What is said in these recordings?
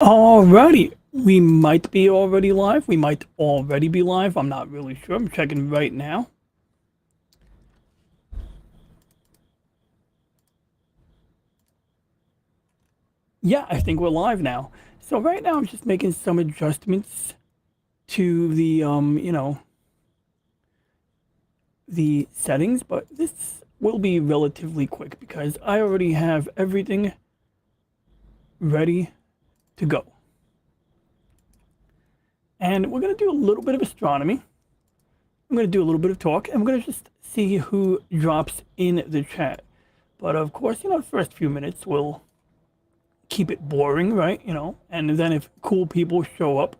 Alrighty, we might be already live. We might already be live. I'm not really sure. I'm checking right now. Yeah, I think we're live now. So right now I'm just making some adjustments to the settings, but this will be relatively quick because I already have everything ready to go. And we're going to do a little bit of astronomy. I'm going to do a little bit of talk, and we're going to just see who drops in the chat. But of course, the first few minutes will keep it boring, right? And then if cool people show up,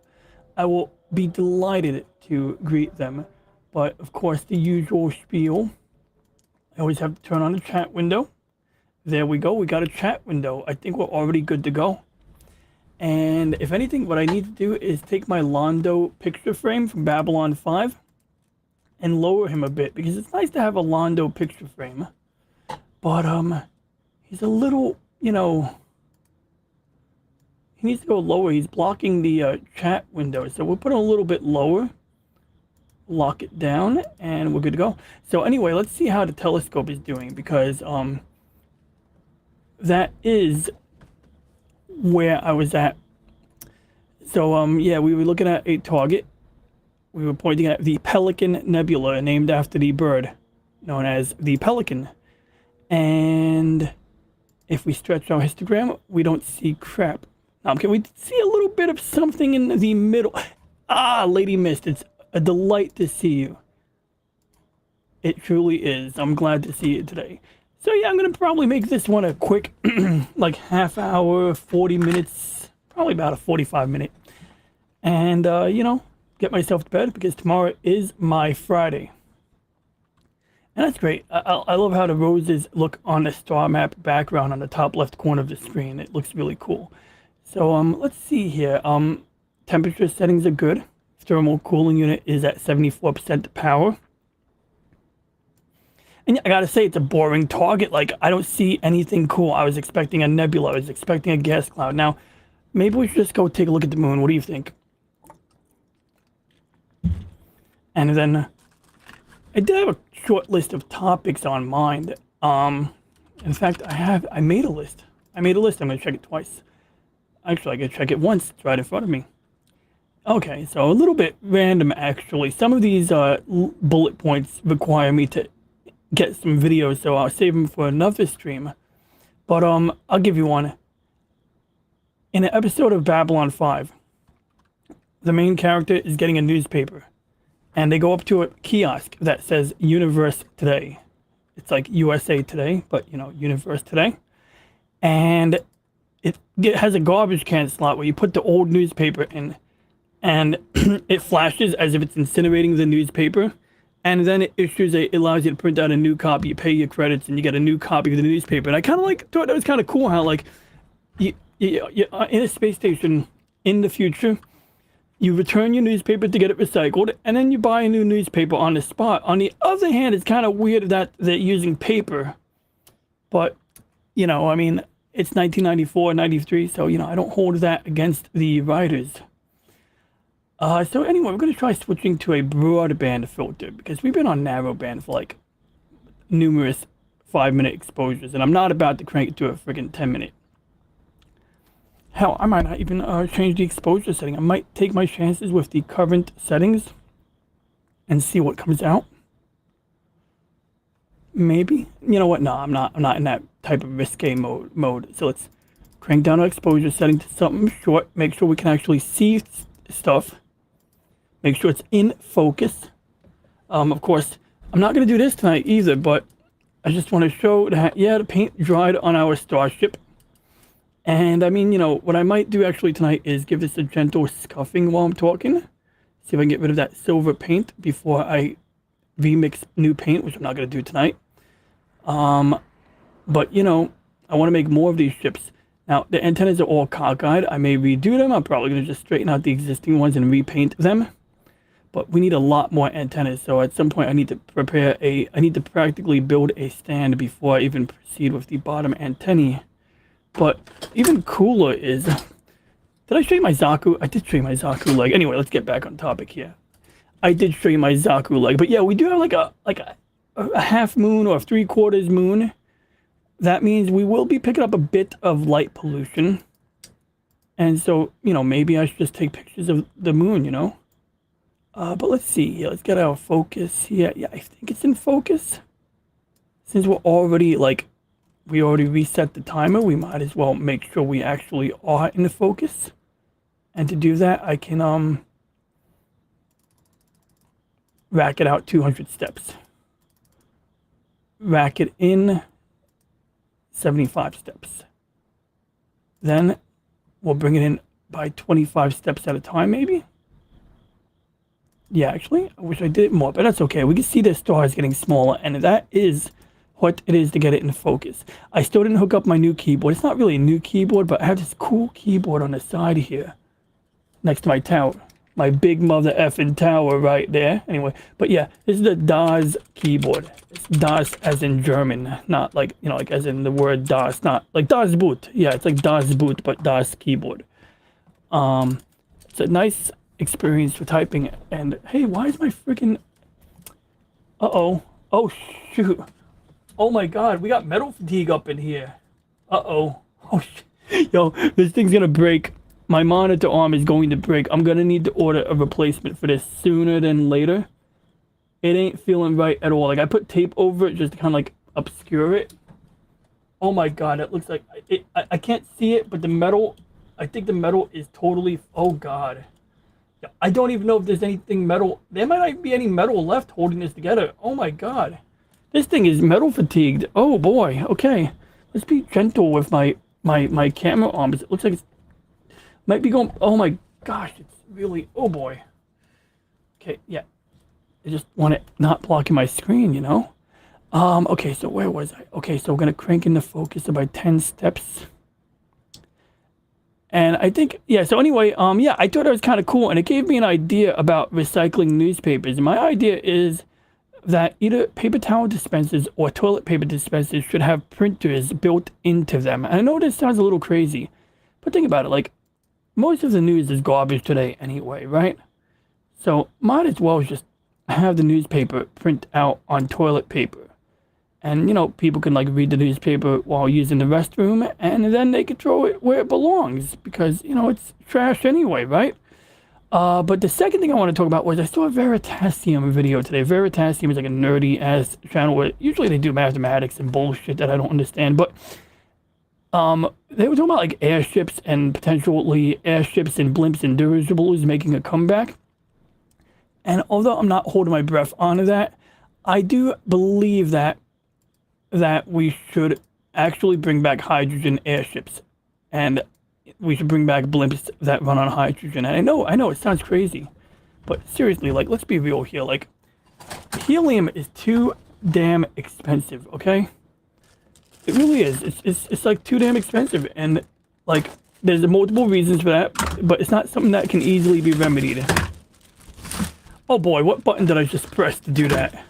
I will be delighted to greet them. But of course, the usual spiel. I always have to turn on the chat window. There we go. We got a chat window. I think we're already good to go. And if anything, what I need to do is take my Londo picture frame from Babylon 5 and lower him a bit, because it's nice to have a Londo picture frame. But he's a little, he needs to go lower. He's blocking the chat window. So we'll put him a little bit lower, lock it down, and we're good to go. So anyway, let's see how the telescope is doing, because that is where I was at. So yeah, we were looking at a target. We were pointing at the Pelican Nebula, named after the bird known as the pelican. And if we stretch our histogram, we don't see crap. Now, can we see a little bit of something in the middle? Ah, Lady Mist, it's a delight to see you. It truly is. I'm glad to see you today. So yeah, I'm going to probably make this one a quick, like half hour, 40 minutes, probably about a 45-minute. And, get myself to bed, because tomorrow is my Friday. And that's great. I love how the roses look on the star map background on the top left corner of the screen. It looks really cool. So let's see here. Temperature settings are good. Thermal cooling unit is at 74% power. And I gotta say, it's a boring target. Like, I don't see anything cool. I was expecting a nebula. I was expecting a gas cloud. Now, maybe we should just go take a look at the moon. What do you think? And then I did have a short list of topics on mind. In fact, I made a list. I'm gonna check it twice. Actually, I gotta check it once. It's right in front of me. Okay, so a little bit random, actually. Some of these bullet points require me to get some videos, so I'll save them for another stream. But I'll give you one. In an episode of Babylon 5, the main character is getting a newspaper, and they go up to a kiosk that says Universe Today. It's like USA Today, but Universe Today. And it has a garbage can slot where you put the old newspaper in, and it flashes as if it's incinerating the newspaper. And then it allows you to print out a new copy. You pay your credits, and you get a new copy of the newspaper. And I kind of thought that was kind of cool how, like, you're in a space station in the future. You return your newspaper to get it recycled, and then you buy a new newspaper on the spot. On the other hand, it's kind of weird that they're using paper. But, I mean, it's 1994, 93, so, I don't hold that against the writers. So anyway, we're going to try switching to a broadband filter, because we've been on narrowband for like numerous 5-minute exposures, and I'm not about to crank it to a friggin' 10-minute. Hell, I might not even change the exposure setting. I might take my chances with the current settings and see what comes out. Maybe. You know what? No, I'm not in that type of risque mode. So let's crank down our exposure setting to something short. Make sure we can actually see stuff. Make sure it's in focus. Of course, I'm not going to do this tonight either, but I just want to show that, yeah, the paint dried on our starship. And I mean, what I might do actually tonight is give this a gentle scuffing while I'm talking. See if I can get rid of that silver paint before I remix new paint, which I'm not going to do tonight. But, I want to make more of these ships. Now, the antennas are all cockeyed. I may redo them. I'm probably going to just straighten out the existing ones and repaint them. But we need a lot more antennas. So at some point, I need to practically build a stand before I even proceed with the bottom antennae. But even cooler is Did I show you my Zaku? I did show you my Zaku leg. Anyway, let's get back on topic here. I did show you my Zaku leg, but yeah, we do have like a half moon or 3/4 moon. That means we will be picking up a bit of light pollution. And so, you know, maybe I should just take pictures of the moon, you know? But let's see here. Let's get our focus here. Yeah, I think it's in focus. Since we're already, like, we already reset the timer, we might as well make sure we actually are in the focus. And to do that, I can, rack it out 200 steps. Rack it in 75 steps. Then we'll bring it in by 25 steps at a time, maybe. Yeah, actually, I wish I did it more, but that's okay. We can see the stars getting smaller, and that is what it is to get it in focus. I still didn't hook up my new keyboard. It's not really a new keyboard, but I have this cool keyboard on the side here, next to my tower. My big mother effing tower right there. Anyway, but yeah, this is the DAS keyboard. It's DAS as in German, not like, you know, like as in the word DAS, not like DAS Boot. Yeah, it's like DAS Boot, but DAS keyboard. It's a nice experience for typing. And hey, why is my freaking... Uh-oh. Oh, shoot. Oh my God, we got metal fatigue up in here. Uh-oh. Oh, yo, this thing's gonna break. My monitor arm is going to break. I'm gonna need to order a replacement for this sooner than later. It ain't feeling right at all. Like, I put tape over it just to kind of like obscure it. Oh my God, it looks like I can't see it, but the metal, I think the metal is totally, oh God. I don't even know if there's anything metal. There might not be any metal left holding this together. Oh my God. This thing is metal fatigued. Oh boy. Okay. Let's be gentle with my camera arms. It looks like it's might be going, oh my gosh, it's really, oh boy. Okay, yeah. I just want it not blocking my screen, you know? Okay, so where was I? Okay, so we're gonna crank in the focus about 10 steps. And I think, yeah, so anyway, yeah, I thought it was kind of cool, and it gave me an idea about recycling newspapers. And my idea is that either paper towel dispensers or toilet paper dispensers should have printers built into them. And I know this sounds a little crazy, but think about it, like, most of the news is garbage today anyway, right? So might as well just have the newspaper print out on toilet paper. And, you know, people can, like, read the newspaper while using the restroom, and then they can throw it where it belongs because, you know, it's trash anyway, right? But the second thing I want to talk about was I saw a Veritasium video today. Veritasium is like a nerdy-ass channel where usually they do mathematics and bullshit that I don't understand, but they were talking about like airships and potentially airships and blimps and dirigibles making a comeback. And although I'm not holding my breath on that, I do believe that we should actually bring back hydrogen airships, and we should bring back blimps that run on hydrogen. And I know it sounds crazy, but seriously, like, let's be real here. Like, helium is too damn expensive, okay? It really is. It's like too damn expensive, and like there's multiple reasons for that, but it's not something that can easily be remedied. Oh boy, what button did I just press to do that?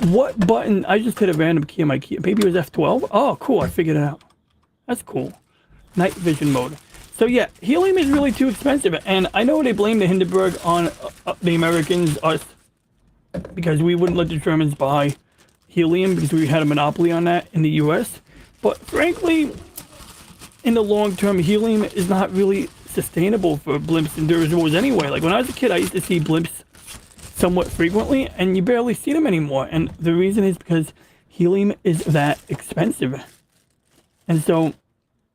What button? I just hit a random key on my key. Maybe it was F12. Oh, cool. I figured it out. That's cool. Night vision mode. So yeah, helium is really too expensive, and I know they blame the Hindenburg on the Americans, us, because we wouldn't let the Germans buy helium because we had a monopoly on that in the U.S. But frankly, in the long term, helium is not really sustainable for blimps and dirigibles anyway. Like when I was a kid, I used to see blimps somewhat frequently, and you barely see them anymore. And the reason is because helium is that expensive. And so,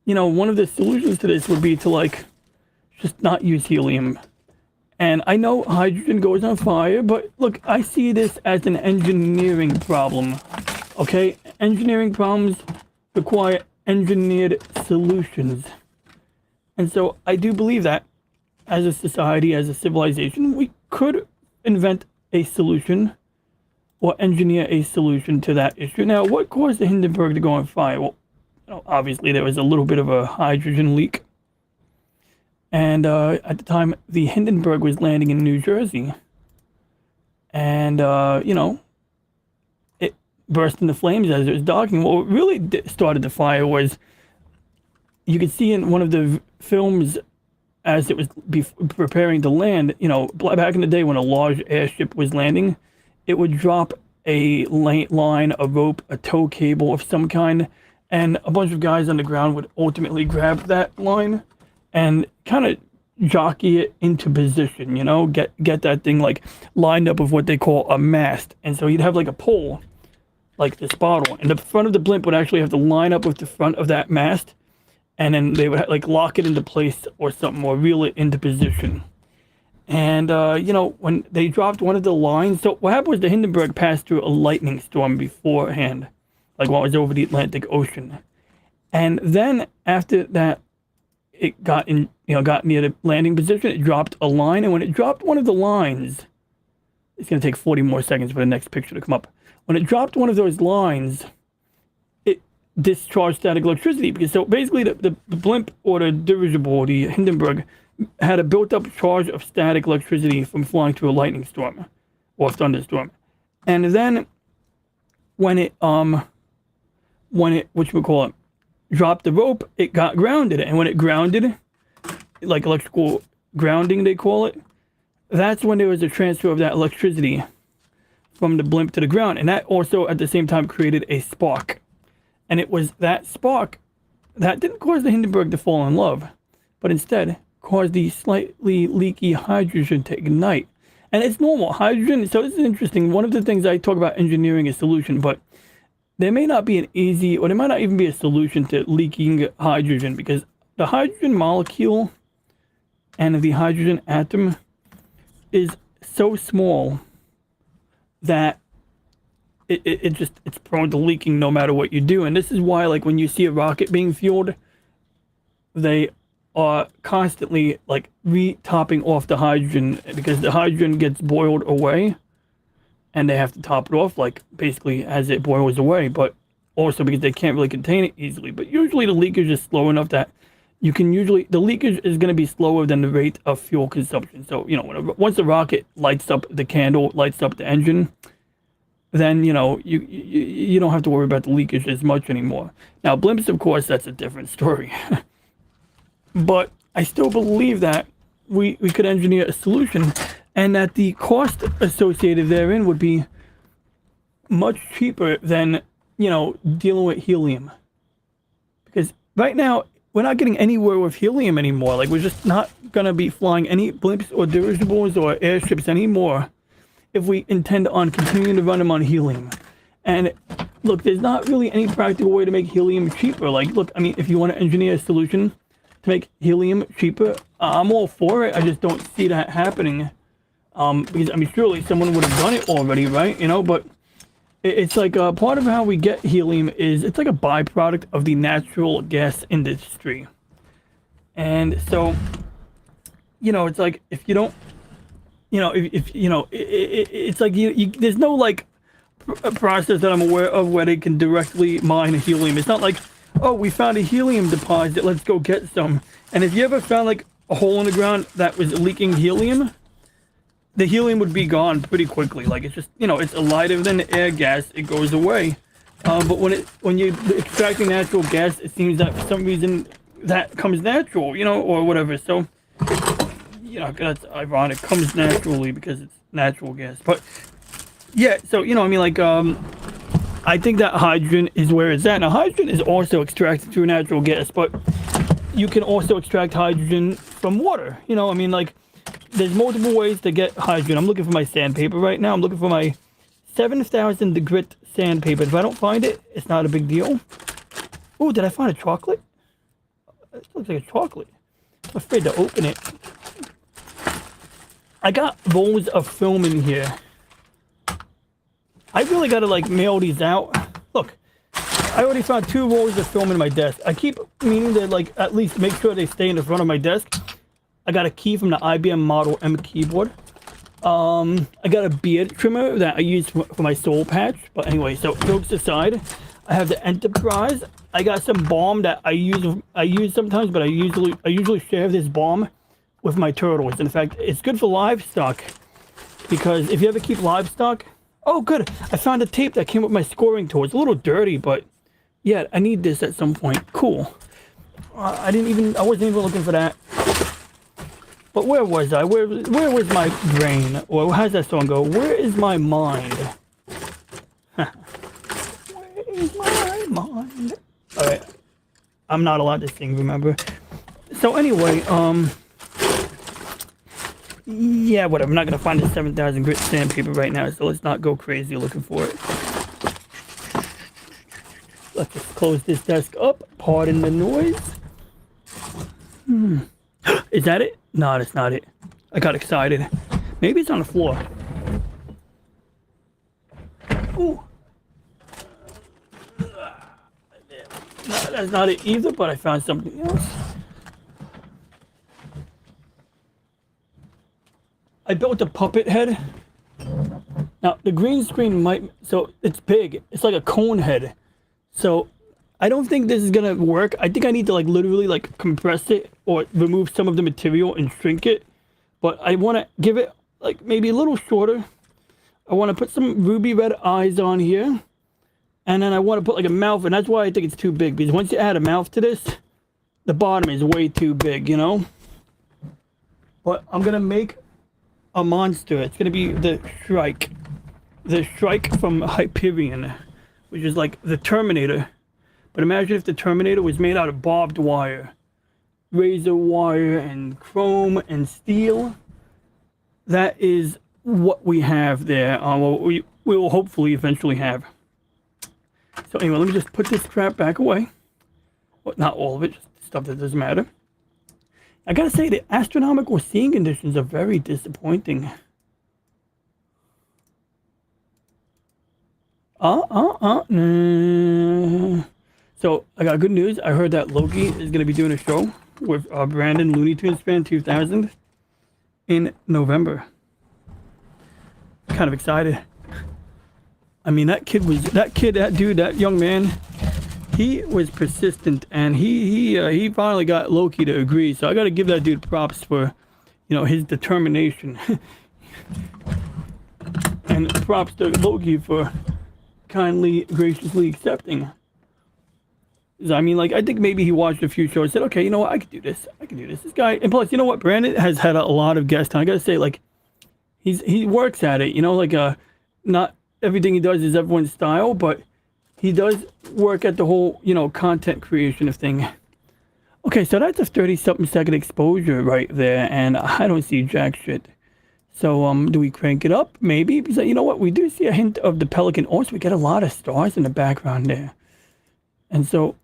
you know, one of the solutions to this would be to like just not use helium. And I know hydrogen goes on fire, but look, I see this as an engineering problem. Okay? Engineering problems require engineered solutions. And so I do believe that as a society, as a civilization, we could invent a solution or engineer a solution to that issue. Now, what caused the Hindenburg to go on fire? Well, you know, obviously there was a little bit of a hydrogen leak. And at the time, the Hindenburg was landing in New Jersey. And, you know, it burst into flames as it was docking. What really started the fire was, you could see in one of the films as it was preparing to land, you know, back in the day when a large airship was landing, it would drop a line, a rope, a tow cable of some kind, and a bunch of guys on the ground would ultimately grab that line and kind of jockey it into position, you know, get that thing like lined up with what they call a mast. And so you'd have like a pole, like this bottle, and the front of the blimp would actually have to line up with the front of that mast, and then they would like lock it into place or something, or reel it into position. And you know, when they dropped one of the lines, so what happened was the Hindenburg passed through a lightning storm beforehand, like while it was over the Atlantic Ocean. And then after that, it got in, you know, got near the landing position, it dropped a line, and when it dropped one of the lines, it's going to take 40 more seconds for the next picture to come up. When it dropped one of those lines, it discharged static electricity, because so basically the blimp or the dirigible, the Hindenburg, had a built-up charge of static electricity from flying through a lightning storm or thunderstorm. And then when it whatchamacallit, dropped the rope, it got grounded. And when it grounded, like electrical grounding they call it, that's when there was a transfer of that electricity from the blimp to the ground. And that also at the same time created a spark. And it was that spark that didn't cause the Hindenburg to fall in love, but instead caused the slightly leaky hydrogen to ignite. And it's normal. Hydrogen, so this is interesting. One of the things I talk about engineering is solution, but there may not be an easy, or there might not even be a solution to leaking hydrogen, because the hydrogen molecule and the hydrogen atom is so small that it's prone to leaking no matter what you do. And this is why, like, when you see a rocket being fueled, they are constantly like re-topping off the hydrogen, because the hydrogen gets boiled away and they have to top it off, like basically as it boils away, but also because they can't really contain it easily. But usually the leakage is slow enough that you can usually, the leakage is going to be slower than the rate of fuel consumption. So, you know, once the rocket lights up the candle, lights up the engine, then, you know, you don't have to worry about the leakage as much anymore. Now, blimps, of course, that's a different story. But I still believe that we could engineer a solution, and that the cost associated therein would be much cheaper than, you know, dealing with helium. Because right now, we're not getting anywhere with helium anymore. Like, we're just not going to be flying any blimps or dirigibles or airships anymore if we intend on continuing to run them on helium. And look, there's not really any practical way to make helium cheaper. Like, look, I mean, if you want to engineer a solution to make helium cheaper, I'm all for it. I just don't see that happening. Because, I mean, surely someone would have done it already, right? You know, but it's like part of how we get helium is it's like a byproduct of the natural gas industry. And so, you know, it's like if you don't, you know, if you know, it's like there's no like process that I'm aware of where they can directly mine helium. It's not like, oh, we found a helium deposit, let's go get some. And if you ever found like a hole in the ground that was leaking helium, the helium would be gone pretty quickly. Like, it's just, you know, it's a lighter than air gas, it goes away. But when you're extracting natural gas, it seems that for some reason that comes natural, you know, or whatever. So, you know, that's ironic, comes naturally because it's natural gas. But yeah, so, you know, I mean, like, I think that hydrogen is where it's at. Now, hydrogen is also extracted through natural gas, but you can also extract hydrogen from water. You know, I mean, like, there's multiple ways to get hydrogen. I'm looking for my sandpaper right now. I'm looking for my 7,000 grit sandpaper. If I don't find it, it's not a big deal. Oh, did I find a chocolate? It looks like a chocolate. I'm afraid to open it. I got rolls of film in here. I really got to, like, mail these out. Look, I already found 2 rolls of film in my desk. I keep meaning to, like, at least make sure they stay in the front of my desk. I got a key from the IBM Model M keyboard. I got a beard trimmer that I use for my soul patch. But anyway, so jokes aside, I have the Enterprise. I got some balm that I use sometimes, but I usually share this balm with my turtles. In fact, it's good for livestock, because if you ever keep livestock, oh good, I found a tape that came with my scoring tool. It's a little dirty, but yeah, I need this at some point. Cool. I wasn't even looking for that. But where was I? Where was my brain? Or how's that song go? Where is my mind? Where is my mind? All right. I'm not allowed to sing, remember? So anyway, yeah, whatever. I'm not gonna find the 7,000 grit sandpaper right now, so let's not go crazy looking for it. Let's just close this desk up. Pardon the noise. Is that it? No, that's not it. I got excited. Maybe it's on the floor. Ooh. No, that's not it either, but I found something else. I built a puppet head. Now, the green screen might... So, it's big. It's like a cone head. So, I don't think this is gonna work. I think I need to, like, literally, like, compress it or remove some of the material and shrink it. But I want to give it, like, maybe a little shorter. I want to put some ruby red eyes on here. And then I want to put, like, a mouth. And that's why I think it's too big. Because once you add a mouth to this, the bottom is way too big, you know? But I'm going to make a monster. It's going to be the Shrike. The Shrike from Hyperion. Which is like the Terminator. But imagine if the Terminator was made out of barbed wire. Razor wire and chrome and steel. That is what we have there. What we will hopefully eventually have. So anyway, let me just put this crap back away. Well, not all of it, just stuff that doesn't matter. I gotta say, the astronomical seeing conditions are very disappointing. So, I got good news. I heard that Loki is going to be doing a show with Brandon Looney Tunes Fan 2000 in November. Kind of excited. I mean, that young man, he was persistent, and he finally got Loki to agree. So I got to give that dude props for, you know, his determination. And props to Loki for kindly, graciously accepting. I mean, like, I think maybe he watched a few shows and said, okay, you know what, I could do this. This guy, and plus, you know what, Brandon has had a lot of guests. I gotta say, like, he works at it, you know, like, not everything he does is everyone's style, but he does work at the whole, you know, content creation of thing. Okay, so that's a 30-something second exposure right there, and I don't see jack shit. So, do we crank it up? Maybe. Because, you know what? We do see a hint of the Pelican. Also, we get a lot of stars in the background there. And so,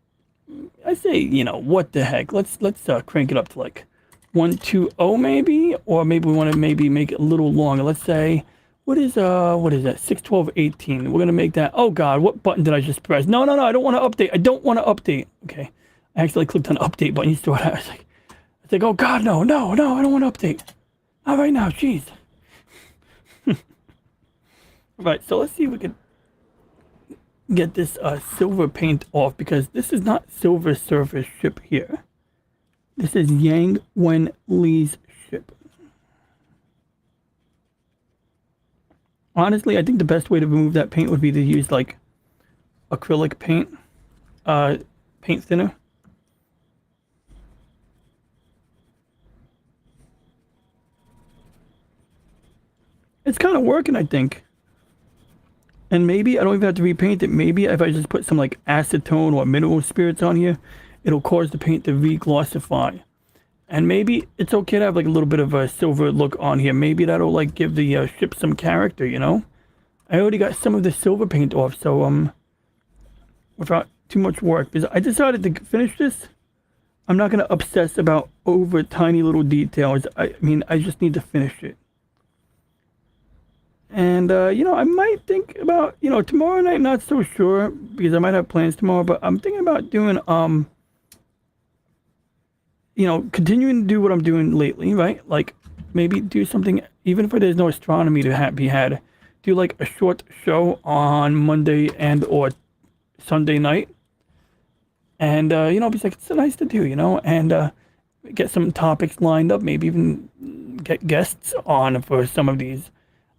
I say, you know, what the heck? Let's crank it up to, like, 120 maybe? Or maybe we want to maybe make it a little longer. Let's say, what is that? 61218. We're going to make that. Oh, God. What button did I just press? No. I don't want to update. I don't want to update. Okay. I actually clicked on the update button. You saw that. I was like, oh, God, no. I don't want to update. Not right now. Jeez. Right, so let's see if we can get this silver paint off, because this is not Silver Surfer's ship here. This is Yang Wen Li's ship. Honestly, I think the best way to remove that paint would be to use, like, acrylic paint, paint thinner. It's kind of working, I think. And maybe I don't even have to repaint it. Maybe if I just put some, like, acetone or mineral spirits on here, it'll cause the paint to re-glossify. And maybe it's okay to have, like, a little bit of a silver look on here. Maybe that'll, like, give the ship some character, you know? I already got some of the silver paint off, so, without too much work. Because I decided to finish this. I'm not going to obsess about over tiny little details. I mean, I just need to finish it. And, you know, I might think about, you know, tomorrow night, not so sure, because I might have plans tomorrow, but I'm thinking about doing, you know, continuing to do what I'm doing lately, right? Like, maybe do something, even if there's no astronomy to be had, do, like, a short show on Monday and or Sunday night. And, you know, it's nice to do, you know, and get some topics lined up, maybe even get guests on for some of these.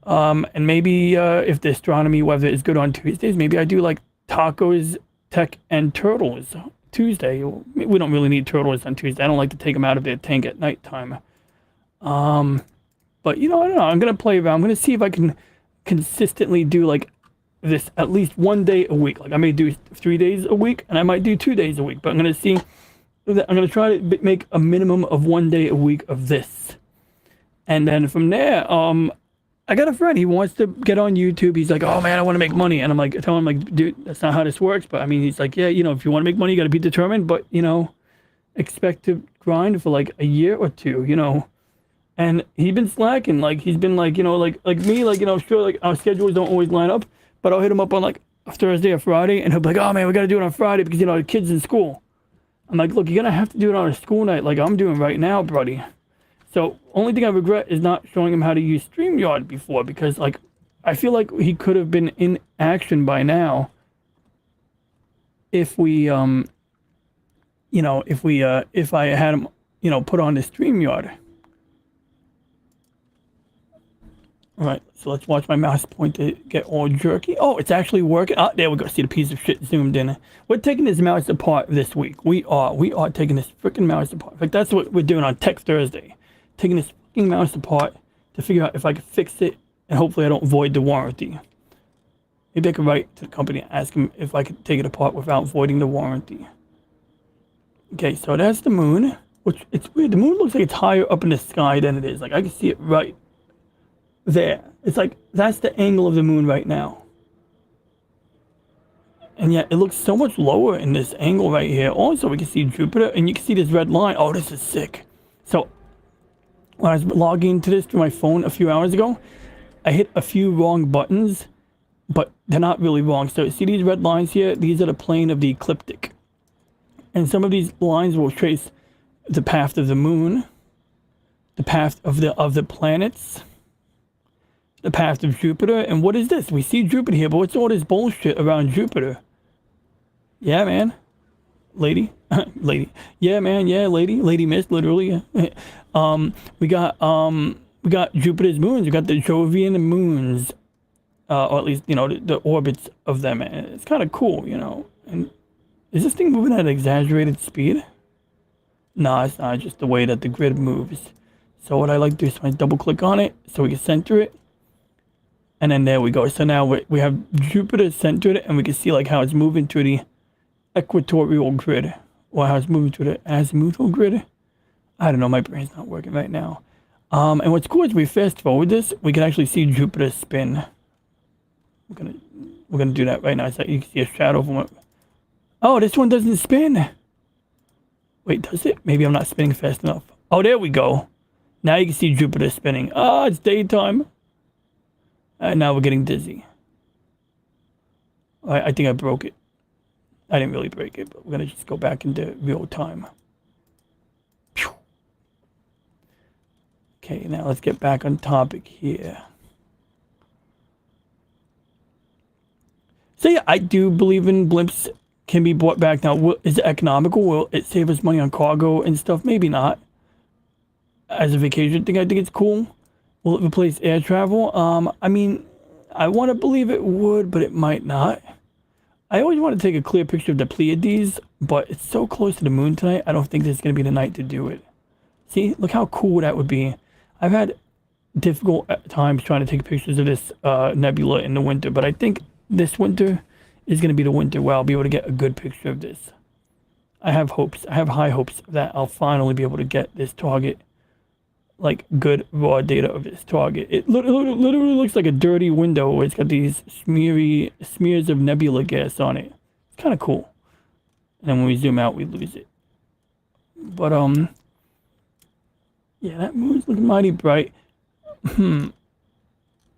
And maybe if the astronomy weather is good on Tuesdays, maybe I do, like, tacos, tech, and turtles Tuesday. We don't really need turtles on Tuesday. I don't like to take them out of their tank at nighttime. But you know, I don't know. I'm gonna play around. I'm gonna see if I can consistently do like this at least 1 day a week. Like I may do 3 days a week, and I might do 2 days a week. But I'm gonna see. I'm gonna try to make a minimum of 1 day a week of this, and then from there, I got a friend. He wants to get on YouTube. He's like, "Oh man, I want to make money," and I'm like, telling him like, "Dude, that's not how this works." But I mean, he's like, "Yeah, you know, if you want to make money, you got to be determined. But you know, expect to grind for like a year or two, you know." And he's been slacking. Like he's been like, you know, like me, like you know, sure, like our schedules don't always line up, but I'll hit him up on like a Thursday or Friday, and he'll be like, "Oh man, we got to do it on Friday because you know the kids in school." I'm like, "Look, you're gonna have to do it on a school night, like I'm doing right now, buddy." So only thing I regret is not showing him how to use StreamYard before, because like I feel like he could have been in action by now if we you know, if I had him, you know, put on the StreamYard. All right, so let's watch my mouse pointer get all jerky. Oh, it's actually working. Oh, there we go. See the piece of shit zoomed in. We're taking this mouse apart this week. We are taking this freaking mouse apart. In fact, that's what we're doing on Tech Thursday. Taking this fucking mouse apart to figure out if I can fix it, and hopefully I don't void the warranty. Maybe I could write to the company and ask them if I could take it apart without voiding the warranty. Okay, so that's the moon, which it's weird. The moon looks like it's higher up in the sky than it is. Like I can see it right there. It's like that's the angle of the moon right now. And yet it looks so much lower in this angle right here. Also, we can see Jupiter, and you can see this red line. Oh, this is sick. So when I was logging into this through my phone a few hours ago, I hit a few wrong buttons, but they're not really wrong. So see these red lines here? These are the plane of the ecliptic. And some of these lines will trace the path of the moon, the path of the planets, the path of Jupiter. And what is this? We see Jupiter here, but what's all this bullshit around Jupiter? Yeah, man. Lady. Lady. Yeah, man. Yeah, lady. Lady miss, literally. We got Jupiter's moons. We got the Jovian moons. Or at least, you know, the orbits of them. And it's kind of cool, you know. And is this thing moving at an exaggerated speed? No, it's not. Just the way that the grid moves. So what I like to do is I double click on it so we can center it. And then there we go. So now we have Jupiter centered, and we can see like how it's moving to the equatorial grid, or how it's moving to the azimuthal grid. I don't know. My brain's not working right now. And what's cool is we fast forward this, we can actually see Jupiter spin. We're gonna do that right now. So you can see a shadow from it. Oh, this one doesn't spin. Wait, does it? Maybe I'm not spinning fast enough. Oh, there we go. Now you can see Jupiter spinning. Ah, it's daytime. And now we're getting dizzy. I think I broke it. I didn't really break it, but we're gonna just go back into real time. Pew. Okay, now let's get back on topic here. So yeah, I do believe in blimps can be brought back. Now, is it economical? Will it save us money on cargo and stuff? Maybe not. As a vacation thing, I think it's cool. Will it replace air travel? I mean, I want to believe it would, but it might not. I always want to take a clear picture of the Pleiades, but it's so close to the moon tonight, I don't think this is going to be the night to do it. See, look how cool that would be. I've had difficult times trying to take pictures of this nebula in the winter, but I think this winter is going to be the winter where I'll be able to get a good picture of this. I have hopes. I have high hopes that I'll finally be able to get this target, like good raw data of this target. It literally looks like a dirty window where it's got these smears of nebula gas on it. It's kind of cool. And then when we zoom out, we lose it. But yeah, that moon's looking mighty bright. I don't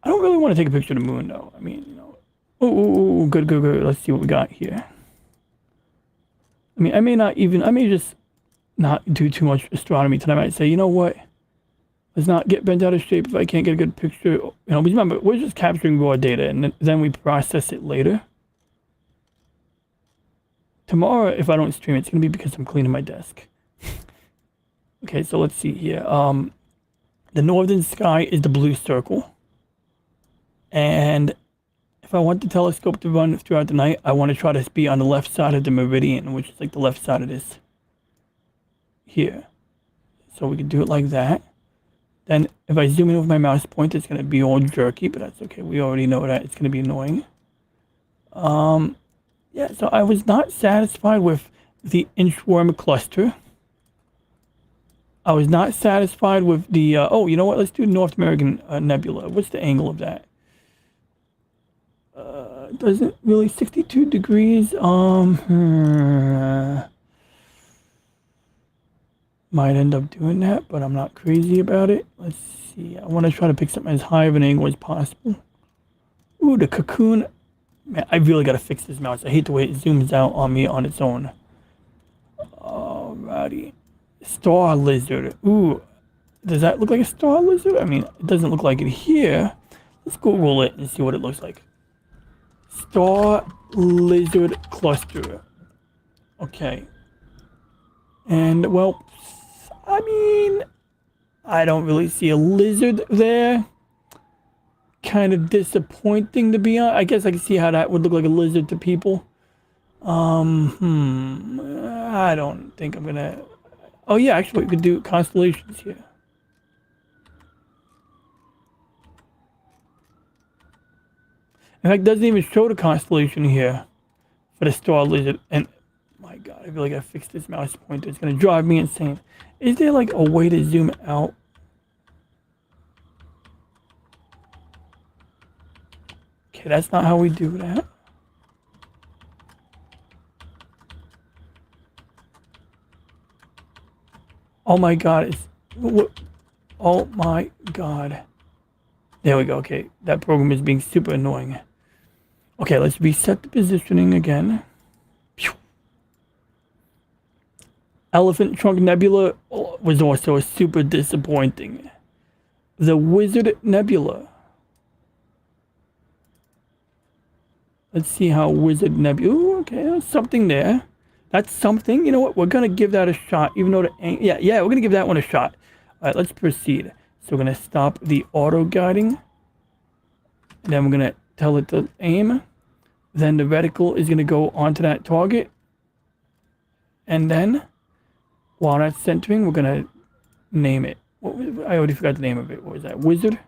really want to take a picture of the moon though. I mean, you know. Oh, good. Let's see what we got here. I mean, I may just not do too much astronomy tonight. I might say, you know what? Let's not get bent out of shape if I can't get a good picture. You know, but remember, we're just capturing raw data, and then we process it later. Tomorrow, if I don't stream, it's going to be because I'm cleaning my desk. Okay, so let's see here. The northern sky is the blue circle. And if I want the telescope to run throughout the night, I want to try to be on the left side of the meridian, which is like the left side of this here. So we can do it like that. Then if I zoom in with my mouse pointer, it's going to be all jerky, but that's okay. We already know that it's going to be annoying. Yeah, so I was not satisfied with the inchworm cluster. I was not satisfied with the, oh, you know what? Let's do North American Nebula. What's the angle of that? Doesn't really, 62 degrees. Might end up doing that, but I'm not crazy about it. Let's see. I want to try to pick something as high of an angle as possible. Ooh, the cocoon. Man, I really got to fix this mouse. I hate the way it zooms out on me on its own. Alrighty. Star lizard. Ooh, does that look like a star lizard? I mean, it doesn't look like it here. Let's Google it and see what it looks like. Star lizard cluster. Okay. And, well, I mean, I don't really see a lizard there. Kind of disappointing, to be honest. I guess I can see how that would look like a lizard to people. I don't think I'm gonna. Oh yeah, actually we could do constellations here. In fact, it doesn't even show the constellation here for the star lizard. And my God, I feel like I fixed this mouse pointer. It's gonna drive me insane. Is there like a way to zoom out? Okay, that's not how we do that. Oh my God, it's, oh my God. There we go, okay. That program is being super annoying. Okay, let's reset the positioning again. Elephant Trunk Nebula was also super disappointing. The Wizard Nebula. Let's see how Wizard Nebula. Ooh, okay, there's something there. That's something. You know what? We're gonna give that a shot, even though yeah, we're gonna give that one a shot. All right, let's proceed. So we're gonna stop the auto guiding. Then we're gonna tell it to aim. Then the reticle is gonna go onto that target. And then, while that's centering, we're gonna name it. I already forgot the name of it. What was that? Wizard?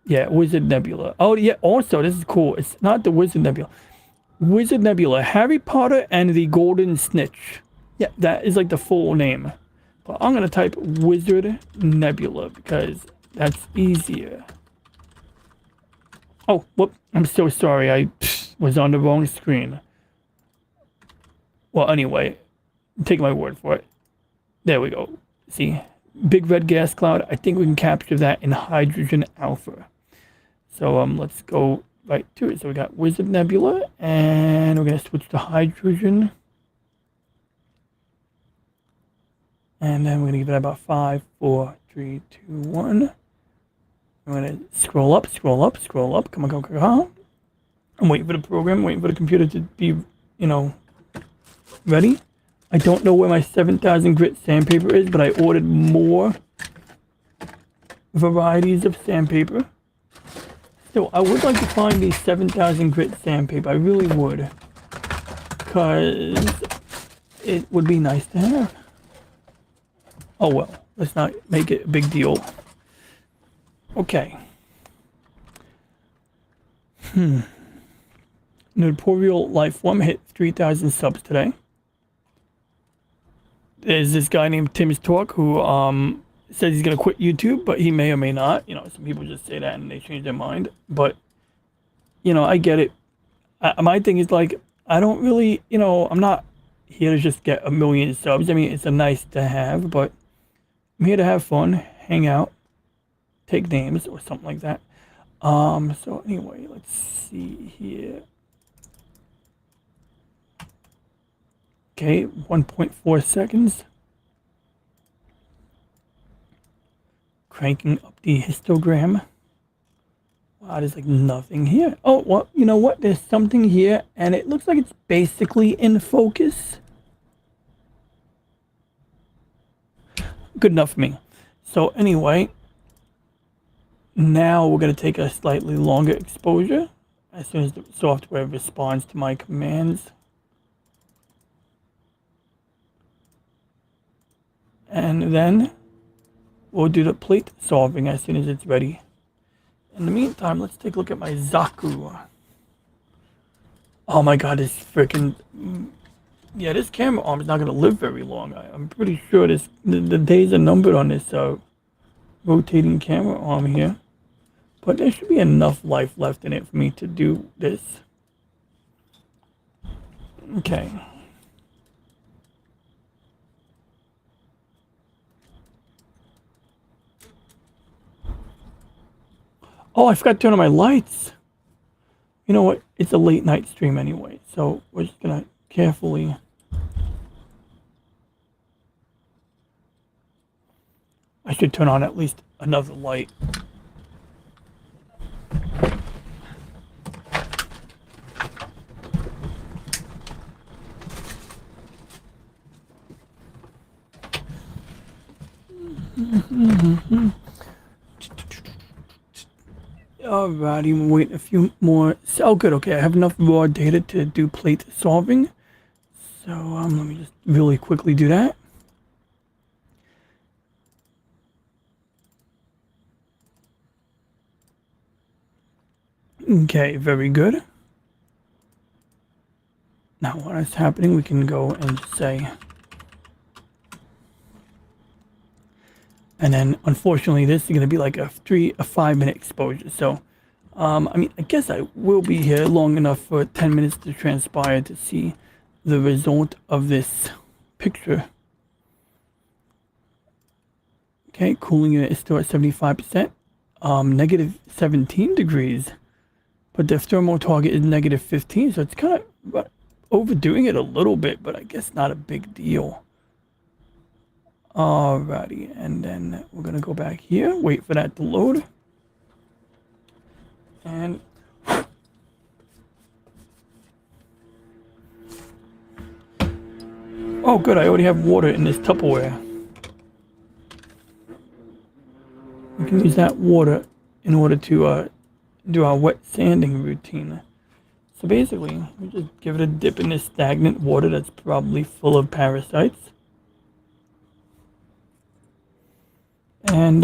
Yeah, Wizard Nebula. Oh yeah. Also, this is cool. It's not the Wizard Nebula. Wizard Nebula, Harry Potter and the Golden Snitch. Yeah, that is like the full name. But I'm going to type Wizard Nebula because that's easier. Oh, whoop. I'm so sorry. I was on the wrong screen. Well, anyway, take my word for it. There we go. See, big red gas cloud. I think we can capture that in hydrogen alpha. So let's go right to it. So we got Wizard Nebula, and we're going to switch to hydrogen. And then we're going to give it about 5, 4, 3, 2, 1. I'm going to scroll up, scroll up, scroll up. Come on, come on, come on. I'm waiting for the program, waiting for the computer to be, ready. I don't know where my 7,000 grit sandpaper is, but I ordered more varieties of sandpaper. So I would like to find the 7,000 grit sandpaper. I really would. Because it would be nice to have. Oh well, let's not make it a big deal. Okay. Notorial Lifeform hit 3,000 subs today. There's this guy named Tim's Talk who says he's gonna quit YouTube, but he may or may not. Some people just say that and they change their mind. But I get it. My thing is like I don't really, I'm not here to just get a million subs. I mean, it's a nice to have, but I'm here to have fun, hang out, take names or something like that. So anyway, let's see here. Okay, 1.4 seconds. Cranking up the histogram. Wow, there's like nothing here. Oh, well, you know what? There's something here, and it looks like it's basically in focus. Good enough for me. So anyway, now we're going to take a slightly longer exposure as soon as the software responds to my commands. And then we'll do the plate solving as soon as it's ready. In the meantime, let's take a look at my Zaku. Oh my god, this freaking... Yeah, this camera arm is not going to live very long. I'm pretty sure the days are numbered on this rotating camera arm here. But there should be enough life left in it for me to do this. Okay. Oh, I forgot to turn on my lights. You know what? It's a late night stream anyway, so we're just gonna carefully... I should turn on at least another light. Alrighty, I'm waiting a few more. Oh, good. Okay, I have enough raw data to do plate solving. So let me just really quickly do that. Okay, very good. Now, what is happening? We can go and just say. And then, unfortunately, this is going to be like a 5-minute exposure. So, I mean, I guess I will be here long enough for 10 minutes to transpire to see the result of this picture. Okay, cooling unit is still at 75%, negative 17 degrees, but the thermal target is negative 15, so it's kind of overdoing it a little bit, but I guess not a big deal. Alrighty, and then we're gonna go back here, wait for that to load. And oh good, I already have water in this Tupperware. We can use that water in order to do our wet sanding routine. So basically, we just give it a dip in this stagnant water that's probably full of parasites. And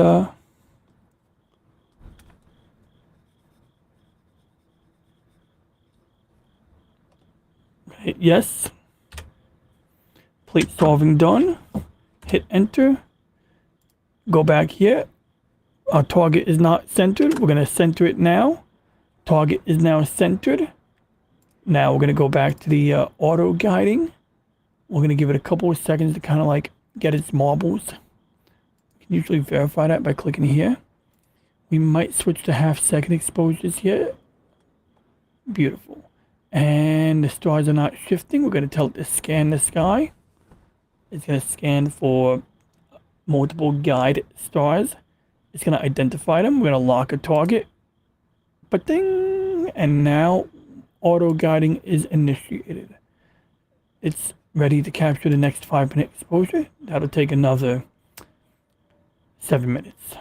hit yes. Plate solving done. Hit enter. Go back here. Our target is not centered. We're going to center it now. Target is now centered. Now we're going to go back to the auto guiding. We're going to give it a couple of seconds to kind of like get its marbles. You can usually verify that by clicking here. We might switch to half-second exposures here. Beautiful. And the stars are not shifting. We're going to tell it to scan the sky. It's going to scan for multiple guide stars. It's going to identify them. We're going to lock a target. Ba-ding! And now auto guiding is initiated. It's ready to capture the next 5-minute exposure. That'll take another 7 minutes.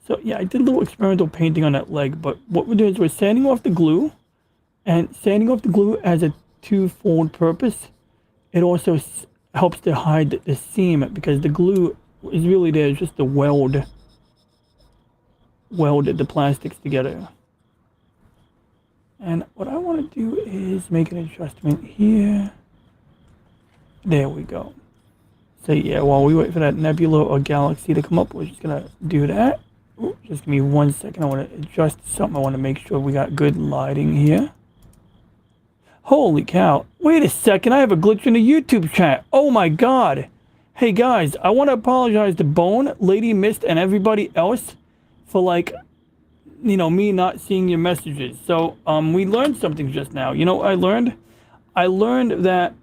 So yeah, I did a little experimental painting on that leg, but what we're doing is we're sanding off the glue, and sanding off the glue has a twofold purpose. It also helps to hide the seam, because the glue is really there just to weld the plastics together. And what I want to do is make an adjustment here. There we go. So yeah, while we wait for that nebula or galaxy to come up, we're just gonna do that. Ooh, just give me 1 second. I want to adjust something. I want to make sure we got good lighting here. Holy cow. Wait a second. I have a glitch in the YouTube chat. Oh my god. Hey guys, I want to apologize to Bone, Lady Mist, and everybody else for, like, you know, me not seeing your messages. So we learned something just now. You know what I learned? I learned that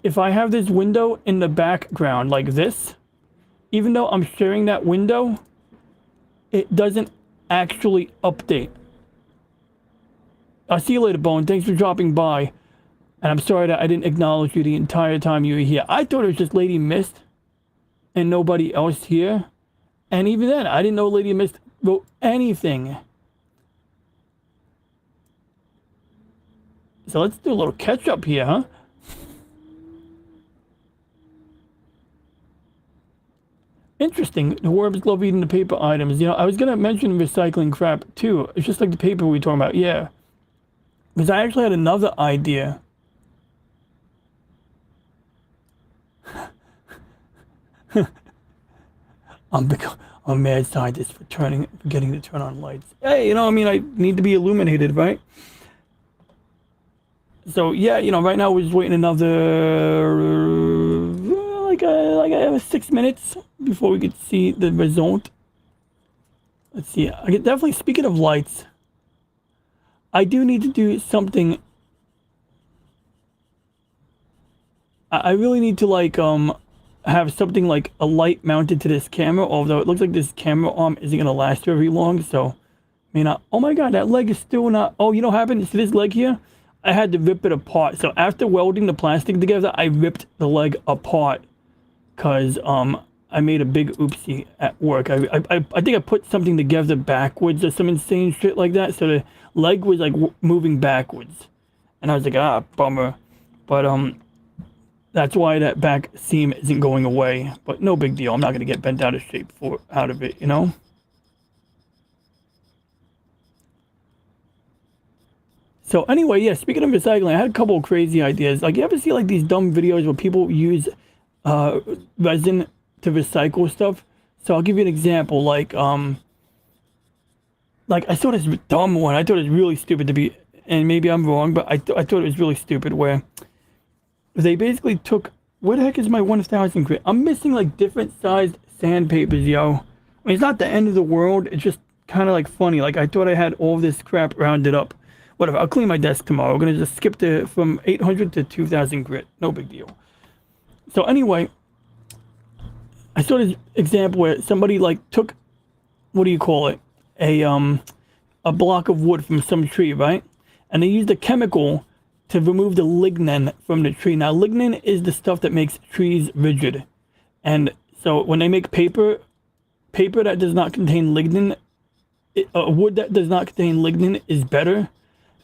if I have this window in the background like this, even though I'm sharing that window, it doesn't actually update. I'll see you later, Bone. Thanks for dropping by. And I'm sorry that I didn't acknowledge you the entire time you were here. I thought it was just Lady Mist and nobody else here. And even then, I didn't know Lady Mist wrote anything. So let's do a little catch up here, huh? Interesting. The worms love eating the paper items. You know, I was gonna mention recycling crap too. It's just like the paper we were talking about. Yeah, because I actually had another idea. I'm a mad scientist for getting to turn on lights. Hey, you know, I mean, I need to be illuminated, right? So yeah, you know, right now we're just waiting another like 6 minutes before we could see the result. Let's see. I could definitely, speaking of lights, I do need to do something. I really need to like have something like a light mounted to this camera. Although it looks like this camera arm isn't gonna last very long, so may not. Oh my god, that leg is still not. Oh, you know what happened? See this leg here? I had to rip it apart. So after welding the plastic together, I ripped the leg apart because I made a big oopsie at work. I think I put something together backwards or some insane shit like that. So the leg was like moving backwards, and I was like, ah, bummer. But that's why that back seam isn't going away. But no big deal. I'm not gonna get bent out of shape out of it, you know. So anyway, yeah, speaking of recycling, I had a couple of crazy ideas. Like, you ever see like these dumb videos where people use resin to recycle stuff? So I'll give you an example. Like I saw this dumb one. I thought it was really stupid to be, and maybe I'm wrong, but I thought it was really stupid where they basically took, where the heck is my 1000 grit? I'm missing like different sized sandpapers, yo. I mean, it's not the end of the world. It's just kind of like funny. Like I thought I had all this crap rounded up. Whatever, I'll clean my desk tomorrow. We're gonna just skip from 800 to 2000 grit. No big deal. So anyway, I saw this example where somebody like took, what do you call it? A block of wood from some tree, right? And they used a chemical to remove the lignin from the tree. Now, lignin is the stuff that makes trees rigid. And so when they make paper that does not contain lignin, wood that does not contain lignin is better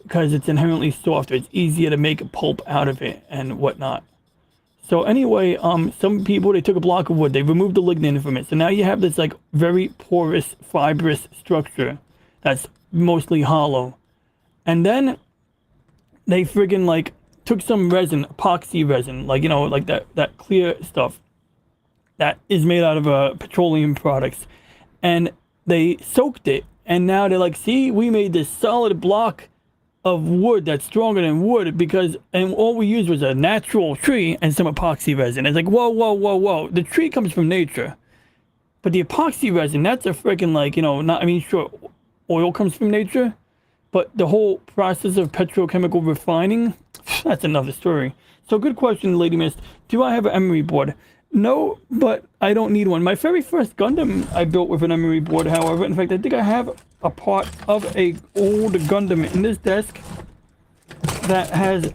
because it's inherently softer. It's easier to make a pulp out of it and whatnot. So anyway, some people, they took a block of wood, they removed the lignin from it. So now you have this like very porous, fibrous structure that's mostly hollow. And then they friggin' like took some resin, epoxy resin, like, you know, like that clear stuff that is made out of petroleum products. And they soaked it. And now they're like, see, we made this solid block of wood that's stronger than wood and all we used was a natural tree and some epoxy resin. It's like, whoa. The tree comes from nature. But the epoxy resin, that's a freaking like, you know, not, I mean, sure, oil comes from nature, but the whole process of petrochemical refining, that's another story. So good question, Lady Mist. Do I have an emery board? No, but I don't need one. My very first Gundam I built with an emery board, however. In fact, I think I have a part of a old Gundam in this desk that has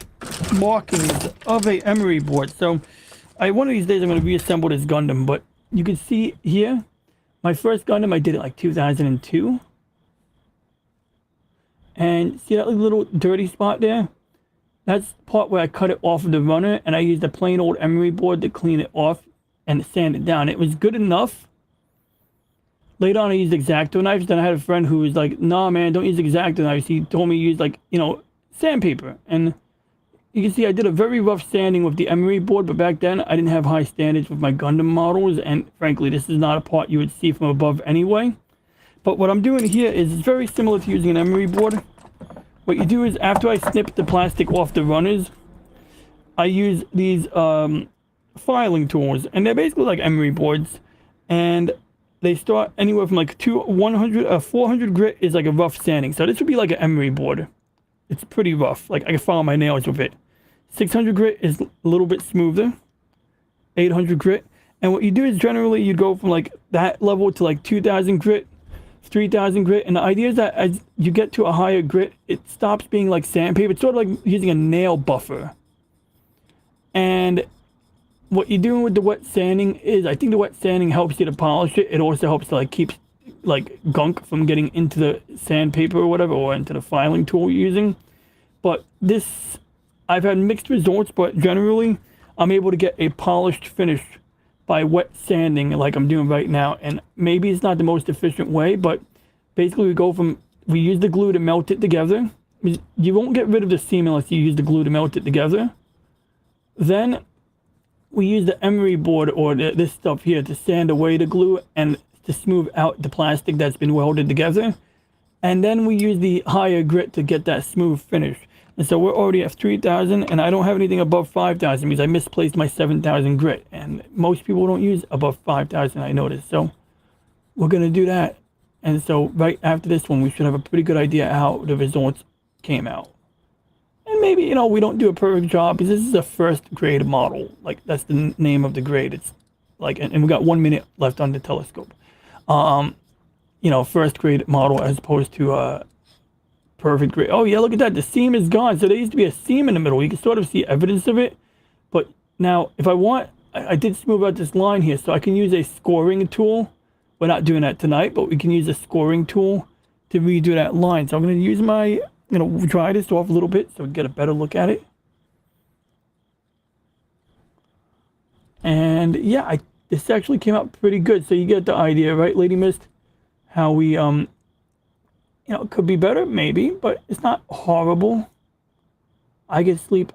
markings of a emery board. So one of these days I'm going to reassemble this Gundam, but you can see here, my first Gundam, I did it like 2002. And see that little dirty spot there? That's the part where I cut it off of the runner, and I used a plain old emery board to clean it off and sand it down. It was good enough. Later on, I used X-Acto knives. Then I had a friend who was like, nah, man, don't use X-Acto knives. He told me to use, like, you know, sandpaper. And you can see I did a very rough sanding with the emery board, but back then I didn't have high standards with my Gundam models. And frankly, this is not a part you would see from above anyway. But what I'm doing here is very similar to using an emery board. What you do is, after I snip the plastic off the runners, I use these filing tools, and they're basically like emery boards, and they start anywhere from like 400 grit is like a rough sanding. So this would be like an emery board. It's pretty rough. Like I can file my nails with it. 600 grit is a little bit smoother. 800 grit, and what you do is generally you go from like that level to like 2000 grit. 3000 grit, and the idea is that as you get to a higher grit, it stops being like sandpaper. It's sort of like using a nail buffer. And what you're doing with the wet sanding is, I think the wet sanding helps you to polish it. It also helps to like keep like gunk from getting into the sandpaper or whatever, or into the filing tool you're using. But this, I've had mixed results, but generally I'm able to get a polished finish by wet sanding like I'm doing right now. And maybe it's not the most efficient way, but basically we use the glue to melt it together. You won't get rid of the seam unless you use the glue to melt it together. Then we use the emery board or this stuff here to sand away the glue and to smooth out the plastic that's been welded together. And then we use the higher grit to get that smooth finish. And so we're already at 3,000, and I don't have anything above 5,000 because I misplaced my 7,000 grit. And most people don't use above 5,000, I noticed. So we're going to do that. And so right after this one, we should have a pretty good idea how the results came out. And maybe, you know, we don't do a perfect job because this is a first grade model. Like, that's the name of the grade. It's like, and we got 1 minute left on the telescope. You know, first grade model as opposed to perfect grade. Oh yeah, look at that. The seam is gone. So there used to be a seam in the middle. You can sort of see evidence of it. But now if I want, I did smooth out this line here. So I can use a scoring tool. We're not doing that tonight, but we can use a scoring tool to redo that line. So I'm going to use I'm going to dry this off a little bit so we can get a better look at it. And yeah, this actually came out pretty good. So you get the idea, right, Lady Mist? How we, you know, it could be better, maybe, but it's not horrible. I can sleep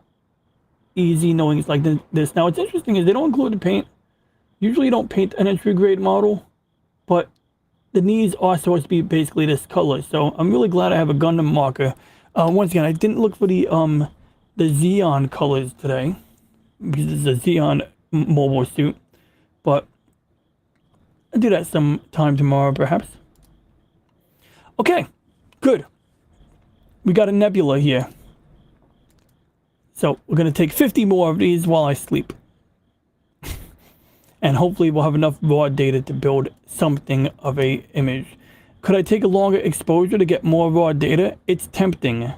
easy knowing it's like this. Now, what's interesting is they don't include the paint. Usually you don't paint an entry grade model, but the knees are supposed to be basically this color. So I'm really glad I have a Gundam marker. Once again, I didn't look for the Xeon colors today because it's a Xeon mobile suit, but I'll do that sometime tomorrow, perhaps. Okay, good. We got a nebula here. So we're going to take 50 more of these while I sleep. And hopefully we'll have enough raw data to build something of a image. Could I take a longer exposure to get more raw data? It's tempting.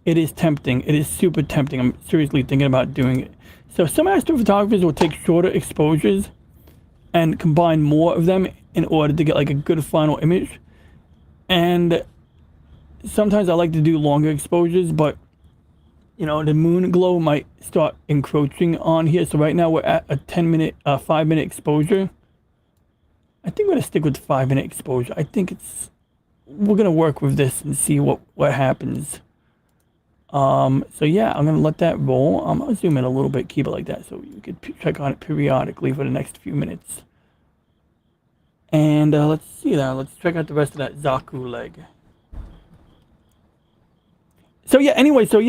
It is tempting. It is super tempting. I'm seriously thinking about doing it. So some astrophotographers will take shorter exposures and combine more of them in order to get like a good final image. And sometimes I like to do longer exposures, but you know, the moon glow might start encroaching on here. So right now we're at a 5-minute exposure. I think we're gonna stick with 5-minute exposure. I think we're gonna work with this and see what happens. So yeah, I'm gonna let that roll. I'll zoom in a little bit, keep it like that, so you could check on it periodically for the next few minutes. And let's see now. Let's check out the rest of that Zaku leg. So yeah, anyway, so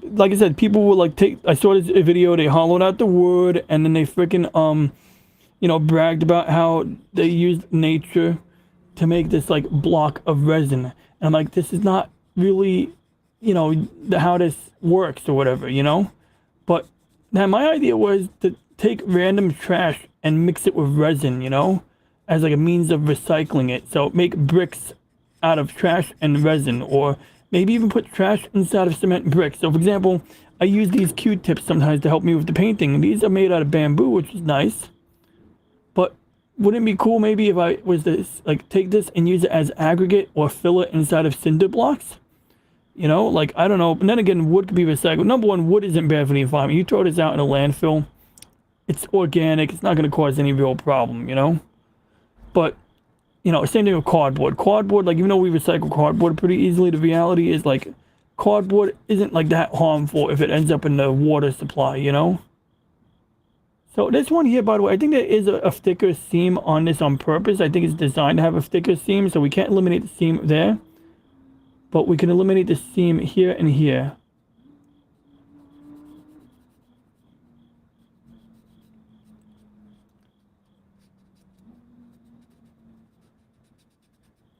like I said, people will like I saw this video, they hollowed out the wood and then they freaking you know, bragged about how they used nature to make this like block of resin. And I'm like, this is not really, you know, how this works or whatever, you know? But now my idea was to take random trash and mix it with resin, you know, as like a means of recycling it. So make bricks out of trash and resin, or maybe even put trash inside of cement bricks. So for example, I use these Q-tips sometimes to help me with the painting. These are made out of bamboo, which is nice. But wouldn't it be cool maybe if I was to like take this and use it as aggregate or fill it inside of cinder blocks? You know, like, I don't know. But then again, wood could be recycled. Number one, wood isn't bad for the environment. You throw this out in a landfill, it's organic. It's not going to cause any real problem, you know? But, you know, same thing with cardboard. Cardboard, like, even though we recycle cardboard pretty easily, the reality is, like, cardboard isn't, like, that harmful if it ends up in the water supply, you know? So this one here, by the way, I think there is a thicker seam on this on purpose. I think it's designed to have a thicker seam, so we can't eliminate the seam there. But we can eliminate the seam here and here.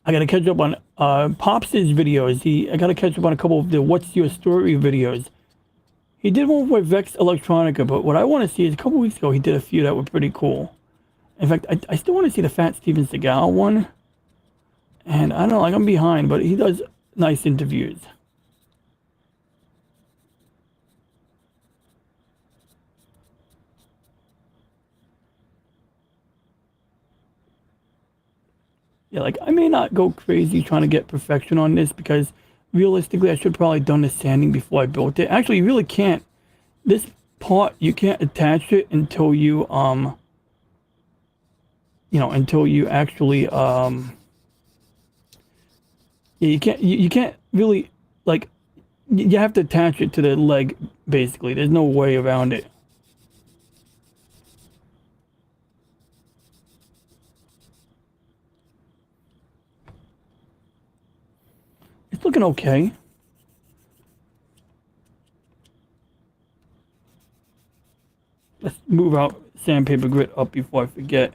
I gotta catch up on Pops' videos. I gotta catch up on a couple of the What's Your Story videos. He did one with Vex Electronica, but what I want to see is a couple weeks ago he did a few that were pretty cool. In fact, I still want to see the Fat Steven Seagal one. And I don't know, like, I'm behind, but he does nice interviews. Yeah, like, I may not go crazy trying to get perfection on this because realistically I should probably done the sanding before I built it. Actually, you really can't. This part, you can't attach it until you until you actually yeah, you can't really, like, you have to attach it to the leg, basically. There's no way around it. It's looking okay. Let's move out sandpaper grit up before I forget.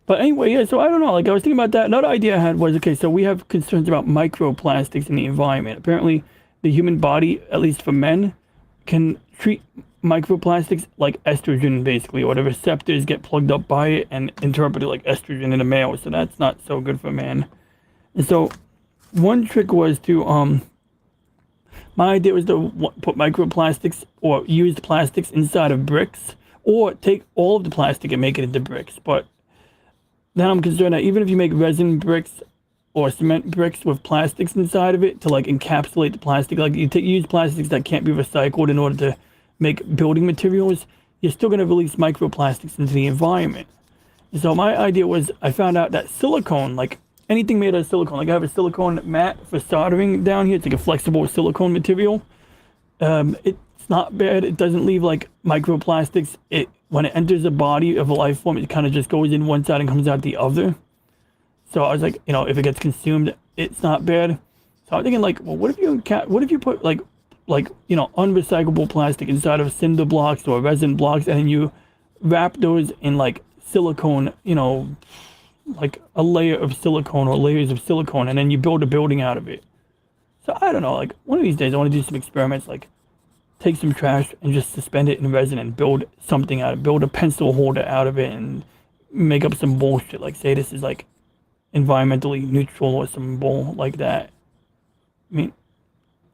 But anyway, yeah, so I don't know. Like, I was thinking about that. Another idea I had was, okay, so we have concerns about microplastics in the environment. Apparently, the human body, at least for men, can treat microplastics like estrogen, basically, or the receptors get plugged up by it and interpreted like estrogen in a male. So that's not so good for a man. And so one trick was to, my idea was to put microplastics or used plastics inside of bricks, or take all of the plastic and make it into bricks. But then I'm concerned that even if you make resin bricks or cement bricks with plastics inside of it to like encapsulate the plastic, like you use plastics that can't be recycled in order to make building materials, you're still going to release microplastics into the environment. And so my idea was, I found out that silicone, like anything made out of silicone, like I have a silicone mat for soldering down here. It's like a flexible silicone material. It's not bad. It doesn't leave like microplastics. When it enters the body of a life form, it kind of just goes in one side and comes out the other. So I was like, if it gets consumed, it's not bad. So I'm thinking like, well, what if you put like unrecyclable plastic inside of cinder blocks or resin blocks, and then you wrap those in like silicone, like a layer of silicone or layers of silicone, and then you build a building out of it. So I don't know, like one of these days I want to do some experiments, like take some trash and just suspend it in resin and build something out of it, build a pencil holder out of it, and make up some bullshit, like say this is like environmentally neutral or some bull like that. I mean,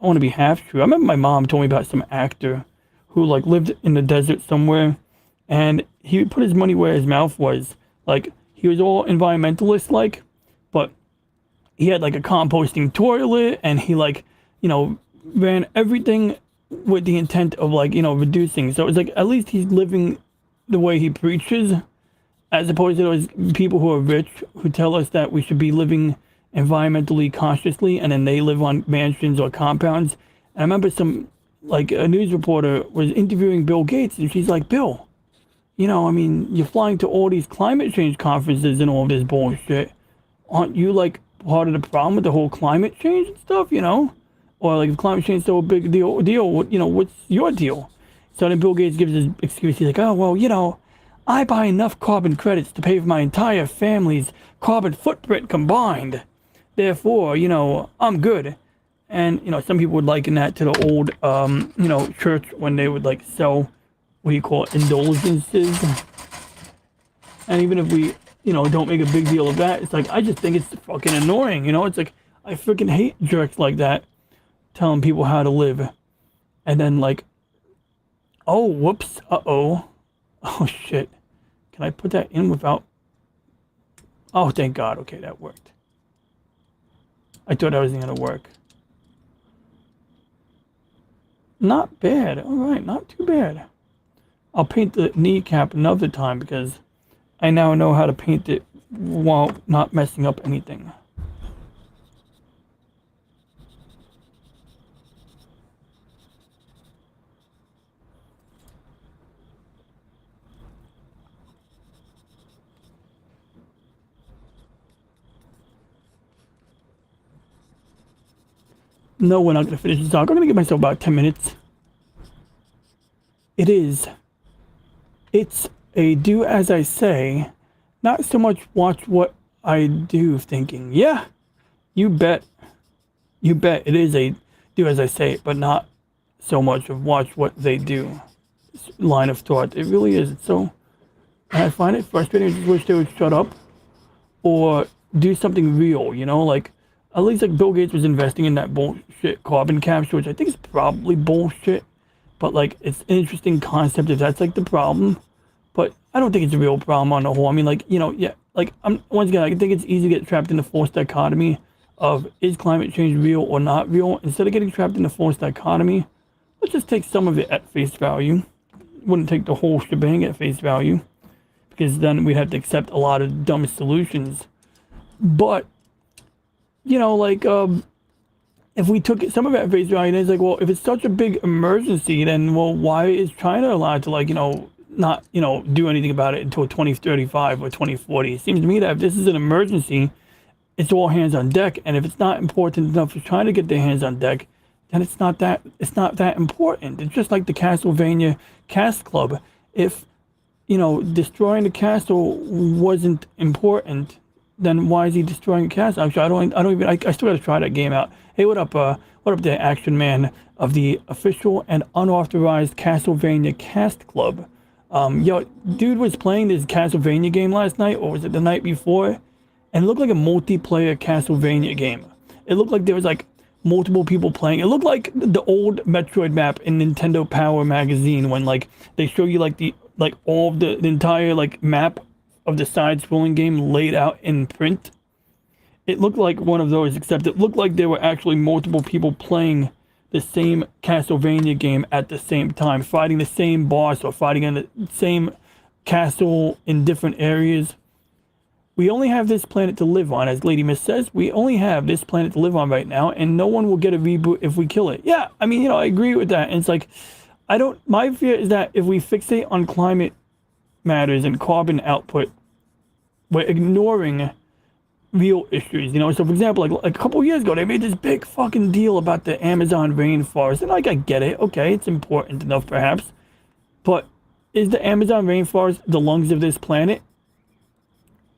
I want to be half true. I remember my mom told me about some actor who like lived in the desert somewhere, and he put his money where his mouth was. Like, he was all environmentalist like, but he had like a composting toilet, and he like, ran everything with the intent of like, reducing. So it's like, at least he's living the way he preaches, as opposed to those people who are rich who tell us that we should be living environmentally consciously, and then they live on mansions or compounds. And I remember a news reporter was interviewing Bill Gates, and she's like, Bill, you're flying to all these climate change conferences and all this bullshit. Aren't you like part of the problem with the whole climate change and stuff, Or like, if climate change is so a big deal, what's your deal? So then Bill Gates gives his excuse. He's like, oh, well, I buy enough carbon credits to pay for my entire family's carbon footprint combined. Therefore, I'm good. And, some people would liken that to the old, church when they would like sell, what do you call it, indulgences. And even if we, don't make a big deal of that, it's like, I just think it's fucking annoying, It's like, I freaking hate jerks like that telling people how to live. And then like, oh, whoops, uh-oh. Oh, shit. Can I put that in without... Oh, thank God. Okay, that worked. I thought that wasn't going to work. Not bad. All right, not too bad. I'll paint the kneecap another time because I now know how to paint it while not messing up anything. No, we're not going to finish this talk. I'm going to give myself about 10 minutes. It's a do as I say, not so much watch what I do thinking. Yeah, you bet. It is a do as I say, but not so much of watch what they do line of thought. It really is. So I find it frustrating. I just wish they would shut up or do something real, like at least like Bill Gates was investing in that bullshit carbon capture, which I think is probably bullshit, but like it's an interesting concept if that's like the problem. But I don't think it's a real problem on the whole. I mean, like, yeah, like once again, I think it's easy to get trapped in the false dichotomy of is climate change real or not real. Instead of getting trapped in the false dichotomy, let's just take some of it at face value. wouldn't take the whole shebang at face value, because then we'd have to accept a lot of dumb solutions. But you know, like if we took some of it at face value, then it's like, well, if it's such a big emergency, then well, why is China allowed to, like, you know, not, you know, do anything about it until 2035 or 2040? It seems to me that if this is an emergency, it's all hands on deck, and if it's not important enough for China to get their hands on deck, then it's not that important. It's just like the Castlevania cast club. If, you know, destroying the castle wasn't important, then why is he destroying the castle? Actually, I still gotta try that game out. Hey, what up there, Action Man of the official and unauthorized Castlevania cast club? Yo, dude was playing this Castlevania game last night, or was it the night before? And it looked like a multiplayer Castlevania game. It looked like there was like multiple people playing. It looked like the old Metroid map in Nintendo Power magazine, when like they show you like the entire like map of the side-scrolling game laid out in print. It looked like one of those, except it looked like there were actually multiple people playing the same Castlevania game at the same time, fighting the same boss or fighting in the same castle in different areas. We only have this planet to live on, as Lady Miss says. We only have this planet to live on right now, and no one will get a reboot if we kill it. Yeah, I mean, you know, I agree with that. And it's like, my fear is that if we fixate on climate matters and carbon output, we're ignoring real issues, you know. So for example, like a couple of years ago, they made this big fucking deal about the Amazon rainforest, and like, I get it, okay, it's important enough perhaps, but is the Amazon rainforest the lungs of this planet?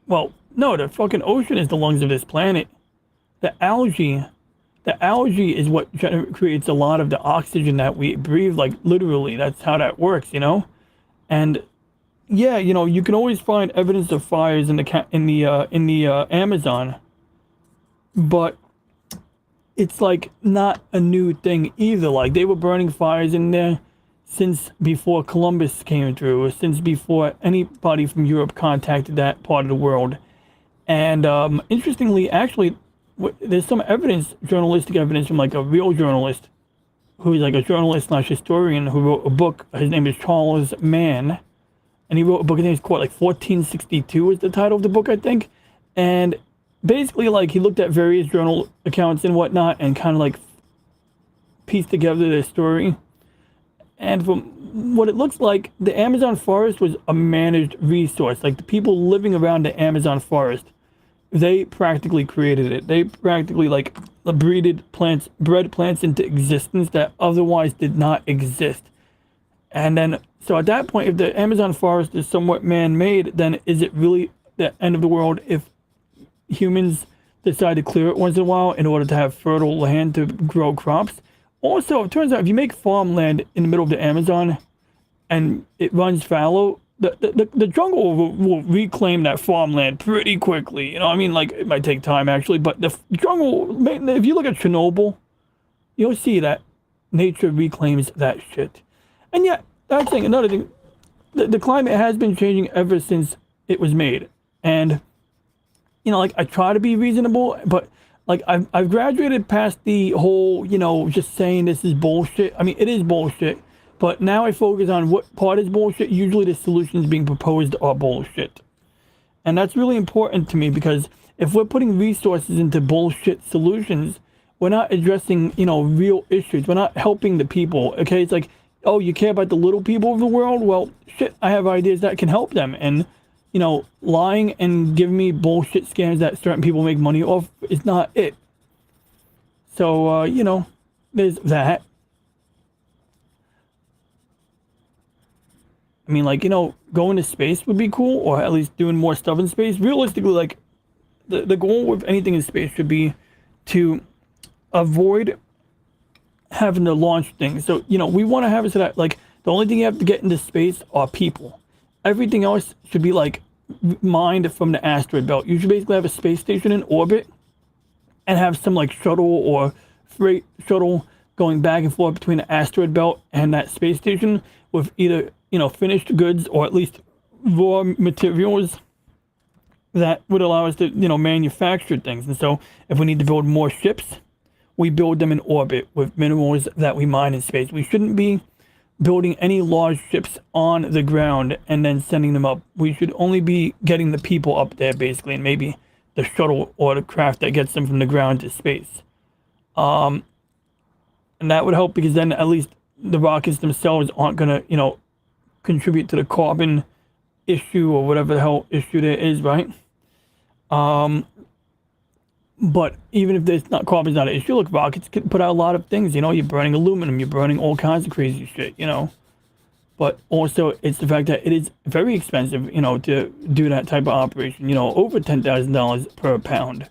Well, no, the fucking ocean is the lungs of this planet. The algae is what creates a lot of the oxygen that we breathe, like literally, that's how that works, you know. And yeah, you know, you can always find evidence of fires in the Amazon, but it's like not a new thing either. Like, they were burning fires in there since before Columbus came through, or since before anybody from Europe contacted that part of the world. And interestingly, actually, there's some evidence, journalistic evidence, from like a real journalist who's like a journalist / historian who wrote a book. His name is Charles Mann. And he wrote a book, his name is called, like, 1462 is the title of the book, I think. And basically, like, he looked at various journal accounts and whatnot and kind of, like, pieced together their story. And from what it looks like, the Amazon forest was a managed resource. Like, the people living around the Amazon forest, they practically created it. They practically, like, bred plants into existence that otherwise did not exist. And then, so at that point, if the Amazon forest is somewhat man-made, then is it really the end of the world if humans decide to clear it once in a while in order to have fertile land to grow crops? Also, it turns out if you make farmland in the middle of the Amazon and it runs fallow, the jungle will reclaim that farmland pretty quickly. You know, I mean, like, it might take time actually, but the jungle, if you look at Chernobyl, you'll see that nature reclaims that shit. And yeah, that's another thing. The climate has been changing ever since it was made. And, you know, like, I try to be reasonable, but, like, I've graduated past the whole, you know, just saying this is bullshit. I mean, it is bullshit. But now I focus on what part is bullshit. Usually the solutions being proposed are bullshit. And that's really important to me, because if we're putting resources into bullshit solutions, we're not addressing, you know, real issues. We're not helping the people, okay? It's like, oh, you care about the little people of the world? Well, shit, I have ideas that can help them. And, you know, lying and giving me bullshit scams that certain people make money off is not it. So, you know, there's that. I mean, like, you know, going to space would be cool, or at least doing more stuff in space. Realistically, like, the goal with anything in space should be to avoid having to launch things. So, you know, we want to have it so that, like, the only thing you have to get into space are people. Everything else should be, like, mined from the asteroid belt. You should basically have a space station in orbit and have some, like, shuttle or freight shuttle going back and forth between the asteroid belt and that space station with either, you know, finished goods or at least raw materials that would allow us to, you know, manufacture things. And so if we need to build more ships, we build them in orbit with minerals that we mine in space. We shouldn't be building any large ships on the ground and then sending them up. We should only be getting the people up there, basically, and maybe the shuttle or the craft that gets them from the ground to space. And that would help because then at least the rockets themselves aren't going to, contribute to the carbon issue or whatever the hell issue there is, right? But even if there's not carbon's not an issue, look, rockets can put out a lot of things. You're burning aluminum, you're burning all kinds of crazy shit, But also, it's the fact that it is very expensive, to do that type of operation. Over $10,000 per pound.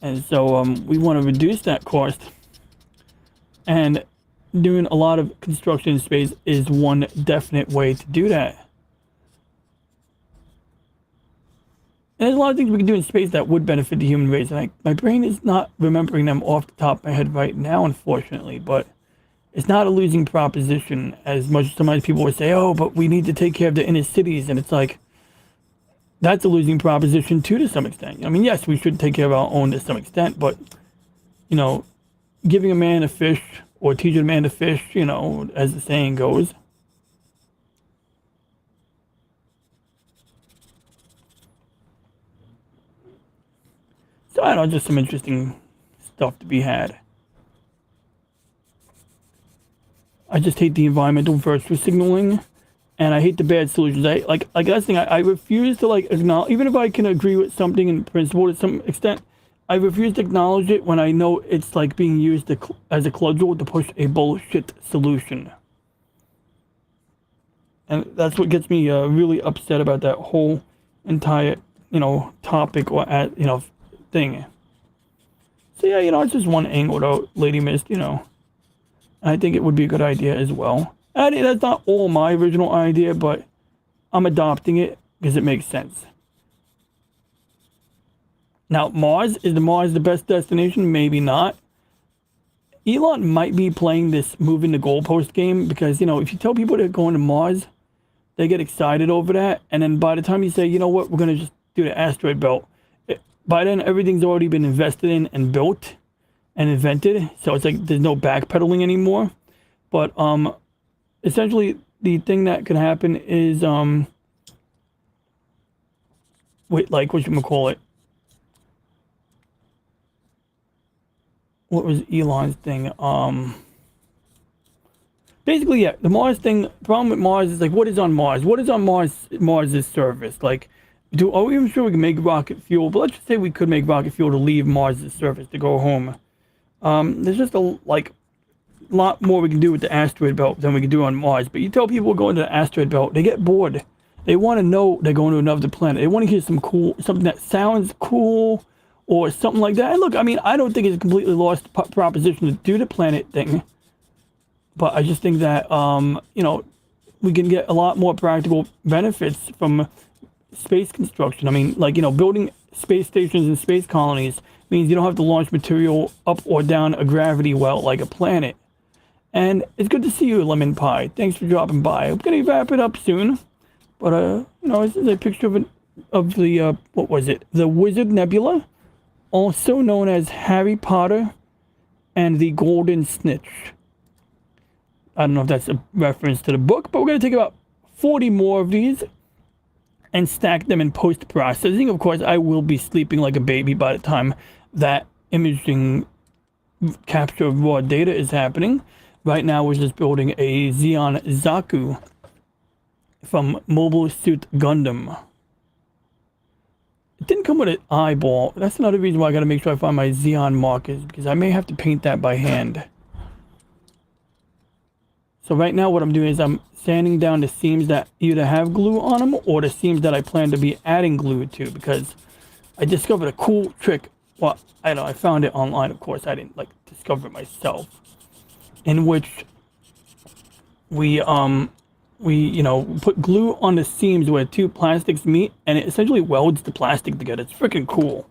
And so we want to reduce that cost. And doing a lot of construction in space is one definite way to do that. And there's a lot of things we can do in space that would benefit the human race. And my brain is not remembering them off the top of my head right now, unfortunately. But it's not a losing proposition as much as sometimes people would say, oh, but we need to take care of the inner cities. And it's like, that's a losing proposition too, to some extent. I mean, yes, we should take care of our own to some extent. But, giving a man a fish or teaching a man to fish, as the saying goes. So I don't know, just some interesting stuff to be had. I just hate the environmental virtue signaling, and I hate the bad solutions. That's the thing. I refuse to acknowledge, even if I can agree with something in principle to some extent. I refuse to acknowledge it when I know it's being used as a cudgel to push a bullshit solution. And that's what gets me really upset about that whole entire, topic or thing. So yeah, it's just one angle though, Lady Mist, I think it would be a good idea as well. And that's not all my original idea, but I'm adopting it because it makes sense. Now, Mars, is Mars the best destination? Maybe not. Elon might be playing this moving the goalpost game because, if you tell people they're going to Mars, they get excited over that. And then by the time you say, you know what, we're going to just do the asteroid belt, by then everything's already been invested in and built and invented. So it's like there's no backpedaling anymore. But essentially, the thing that could happen is, whatchamacallit? What was Elon's thing? Basically, yeah, the Mars thing, the problem with Mars is what is on Mars? What is on Mars's surface? Are we even sure we can make rocket fuel? But let's just say we could make rocket fuel to leave Mars's surface to go home. There's just a lot more we can do with the asteroid belt than we can do on Mars. But you tell people we're going to the asteroid belt, they get bored. They want to know they're going to another planet. They want to hear something that sounds cool or something like that. And look, I don't think it's a completely lost proposition to do the planet thing. But I just think that, we can get a lot more practical benefits from space construction. Building space stations and space colonies means you don't have to launch material up or down a gravity well like a planet. And it's good to see you, Lemon Pie. Thanks for dropping by. I'm going to wrap it up soon. But, this is a picture of the, what was it? The Wizard Nebula, also known as Harry Potter and the Golden Snitch. I don't know if that's a reference to the book, but we're going to take about 40 more of these and stack them in post-processing. Of course, I will be sleeping like a baby by the time that imaging capture of raw data is happening. Right now, we're just building a Xeon Zaku from Mobile Suit Gundam. It didn't come with an eyeball. That's another reason why I got to make sure I find my Xeon markers, because I may have to paint that by hand. So right now what I'm doing is I'm sanding down the seams that either have glue on them or the seams that I plan to be adding glue to, because I discovered a cool trick. Well, I found it online, of course. I didn't discover it myself. In which we put glue on the seams where two plastics meet, and it essentially welds the plastic together. It's freaking cool.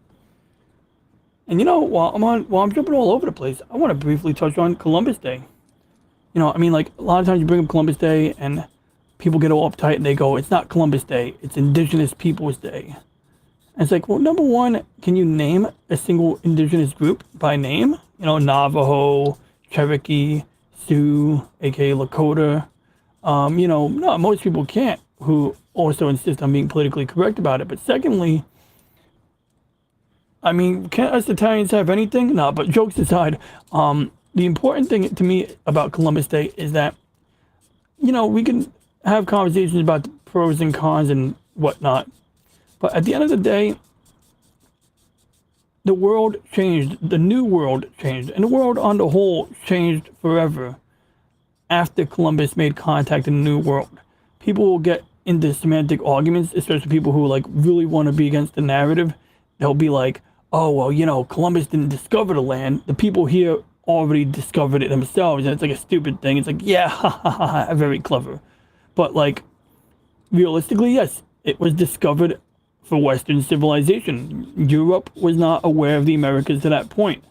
And while I'm jumping all over the place, I want to briefly touch on Columbus Day. A lot of times you bring up Columbus Day and people get all uptight and they go, it's not Columbus Day, it's Indigenous Peoples Day. And it's well, number one, can you name a single indigenous group by name? Navajo, Cherokee, Sioux, aka Lakota, You know, no, most people can't who also insist on being politically correct about it. But secondly, I mean, can't us Italians have anything? No, but jokes aside, the important thing to me about Columbus Day is that, you know, we can have conversations about the pros and cons and whatnot. But at the end of the day, the world changed, the new world changed, and the world on the whole changed forever after Columbus made contact in the new world. People will get into semantic arguments, especially people who like really want to be against the narrative. They'll be like, oh, well, you know, Columbus didn't discover the land. The people here already discovered it themselves. And it's like a stupid thing. It's like, yeah, ha, ha, ha, ha, very clever. But like, realistically, yes, it was discovered for Western civilization. Europe was not aware of the Americas to that point.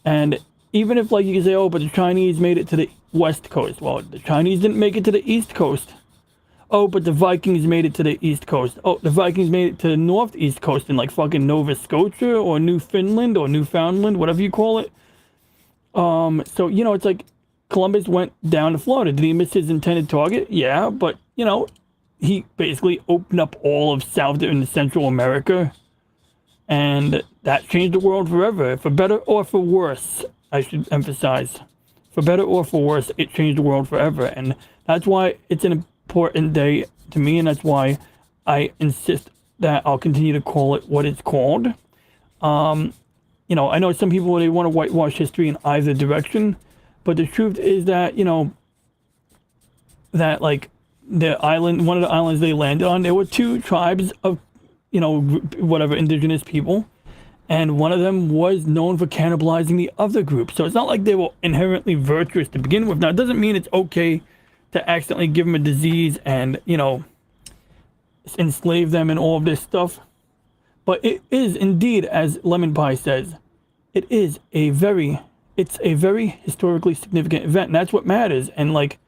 And even if like you can say, oh, but the Chinese made it to the West Coast. Well, the Chinese didn't make it to the East Coast. Oh, but the Vikings made it to the East Coast. Oh, the Vikings made it to the Northeast Coast in like fucking Nova Scotia or Newfoundland or Newfoundland, whatever you call it. So, you know, it's like Columbus went down to Florida. Did he miss his intended target? Yeah, but, you know, he basically opened up all of South and Central America. And that changed the world forever. For better or for worse, I should emphasize. For better or for worse, it changed the world forever. And that's why it's an important day to me, and that's why I insist that I'll continue to call it what it's called. You know, I know some people, they want to whitewash history in either direction, but the truth is that, you know, that like the island, one of the islands they landed on, there were two tribes of, you know, whatever, indigenous people, and one of them was known for cannibalizing the other group. So it's not like they were inherently virtuous to begin with. Now, it doesn't mean it's okay to accidentally give them a disease and, you know, enslave them and all of this stuff. But it is indeed, as Lemon Pie says, it's a very historically significant event, and that's what matters. And like,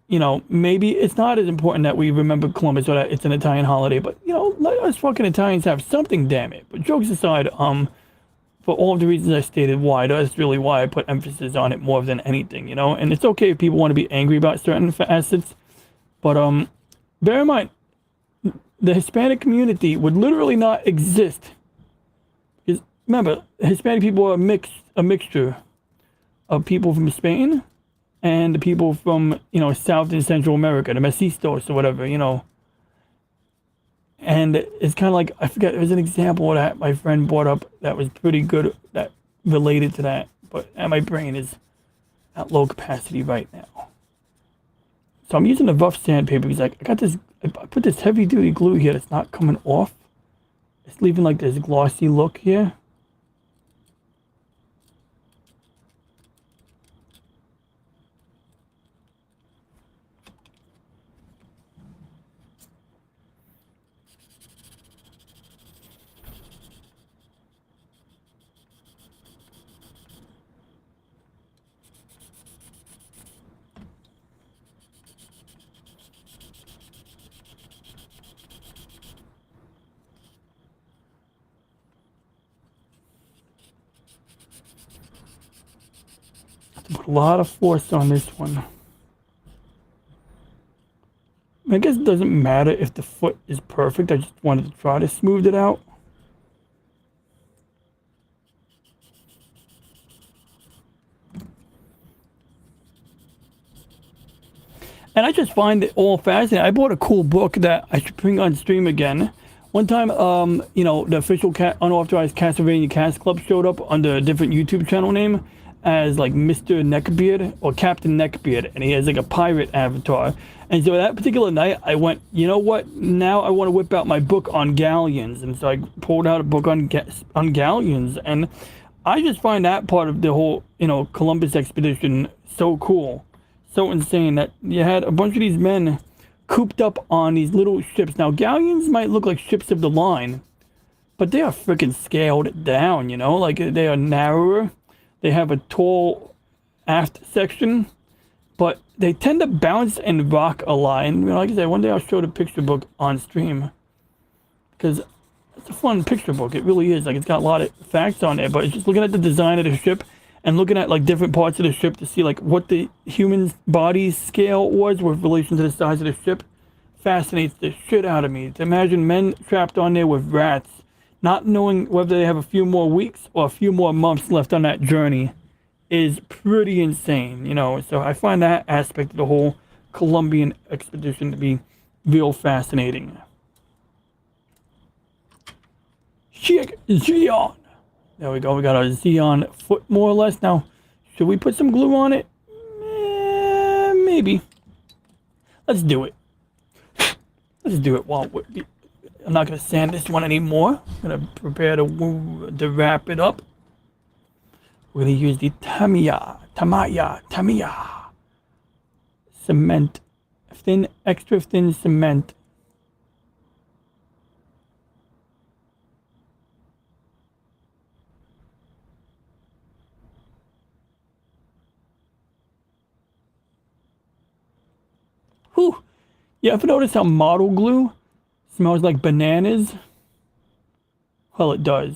you know, maybe it's not as important that we remember Columbus or that it's an Italian holiday, but you know, let us fucking Italians have something, damn it. But jokes aside, for all of the reasons I stated, why that's really why I put emphasis on it more than anything, you know. And it's okay if people want to be angry about certain facets, but bear in mind, the Hispanic community would literally not exist. Because remember, Hispanic people are a mixture of people from Spain and the people from, you know, South and Central America, the mestizos or whatever, you know. And it's kind of like, I forget, there's an example that my friend brought up that was pretty good, that related to that, but my brain is at low capacity right now. So I'm using the rough sandpaper because I put this heavy duty glue here that's not coming off. It's leaving like this glossy look here. Put a lot of force on this one. I guess it doesn't matter if the foot is perfect. I just wanted to try to smooth it out. And I just find it all fascinating. I bought a cool book that I should bring on stream again. One time, you know, the official unauthorized Castlevania Cast Club showed up under a different YouTube channel name as like Mr. Neckbeard or Captain Neckbeard, and he has like a pirate avatar. And so that particular night, I went, you know what? Now I want to whip out my book on galleons, and so I pulled out a book on galleons, and I just find that part of the whole, you know, Columbus expedition so cool, so insane that you had a bunch of these men cooped up on these little ships. Now galleons might look like ships of the line, but they are freaking scaled down, you know, like they are narrower. They have a tall aft section, but they tend to bounce and rock a lot. And, you know, like I said, one day I'll show the picture book on stream, because it's a fun picture book. It really is. Like, it's got a lot of facts on there, but it's just looking at the design of the ship. and looking at like different parts of the ship to see like what the human body's scale was with relation to the size of the ship fascinates the shit out of me. To imagine men trapped on there with rats, not knowing whether they have a few more weeks or a few more months left on that journey is pretty insane, you know. So I find that aspect of the whole Colombian expedition to be real fascinating. Xeon. There we go. We got our Xeon foot more or less. Now, should we put some glue on it? Maybe. Let's do it. Let's do it while I'm not going to sand this one anymore. I'm going to prepare to wrap it up. We're going to use the Tamiya cement, thin, extra thin cement. Whew. You ever notice how model glue smells like bananas? Well, it does.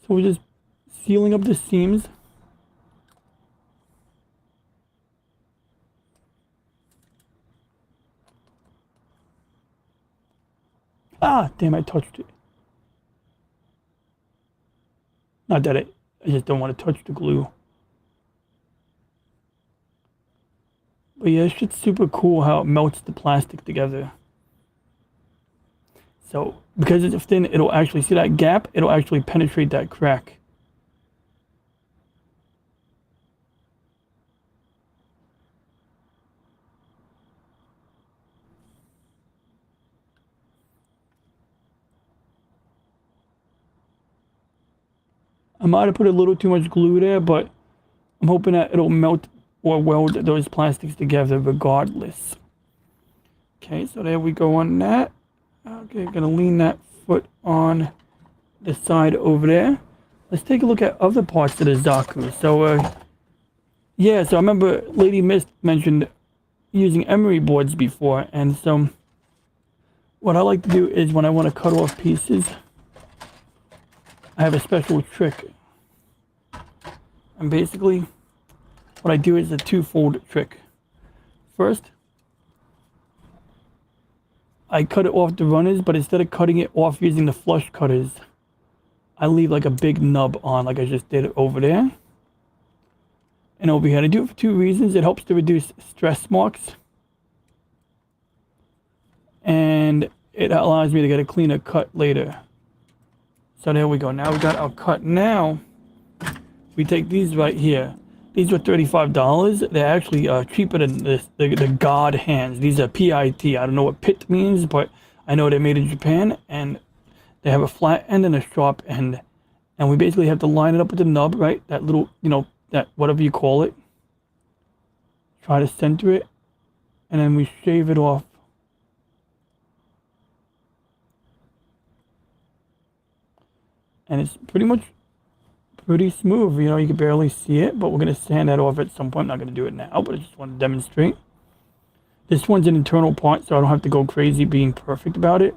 So we're just sealing up the seams. Ah, damn, I touched it. Not that I just don't want to touch the glue. But yeah, it's just super cool how it melts the plastic together. So, because it's thin, it'll actually, see that gap? It'll actually penetrate that crack. I might have put a little too much glue there, but I'm hoping that it'll melt or weld those plastics together regardless. Okay, so there we go on that. Okay, gonna lean that foot on the side over there. Let's take a look at other parts of the Zaku. So, yeah, so I remember Lady Mist mentioned using emery boards before, and so what I like to do is when I want to cut off pieces, I have a special trick. And basically, what I do is a twofold trick. First, I cut it off the runners, but instead of cutting it off using the flush cutters, I leave like a big nub on, like I just did over there. And over here, I do it for two reasons. It helps to reduce stress marks. And it allows me to get a cleaner cut later. So there we go. Now we got our cut. Now, we take these right here. These were $35. They're actually cheaper than the God hands. These are PIT. I don't know what pit means, but I know they're made in Japan, and they have a flat end and a sharp end. And we basically have to line it up with the nub, right? That little, you know, that whatever you call it. Try to center it, and then we shave it off. And it's pretty smooth, you know, you can barely see it, but we're going to sand that off at some point. I'm not going to do it now, but I just want to demonstrate. This one's an internal part, so I don't have to go crazy being perfect about it.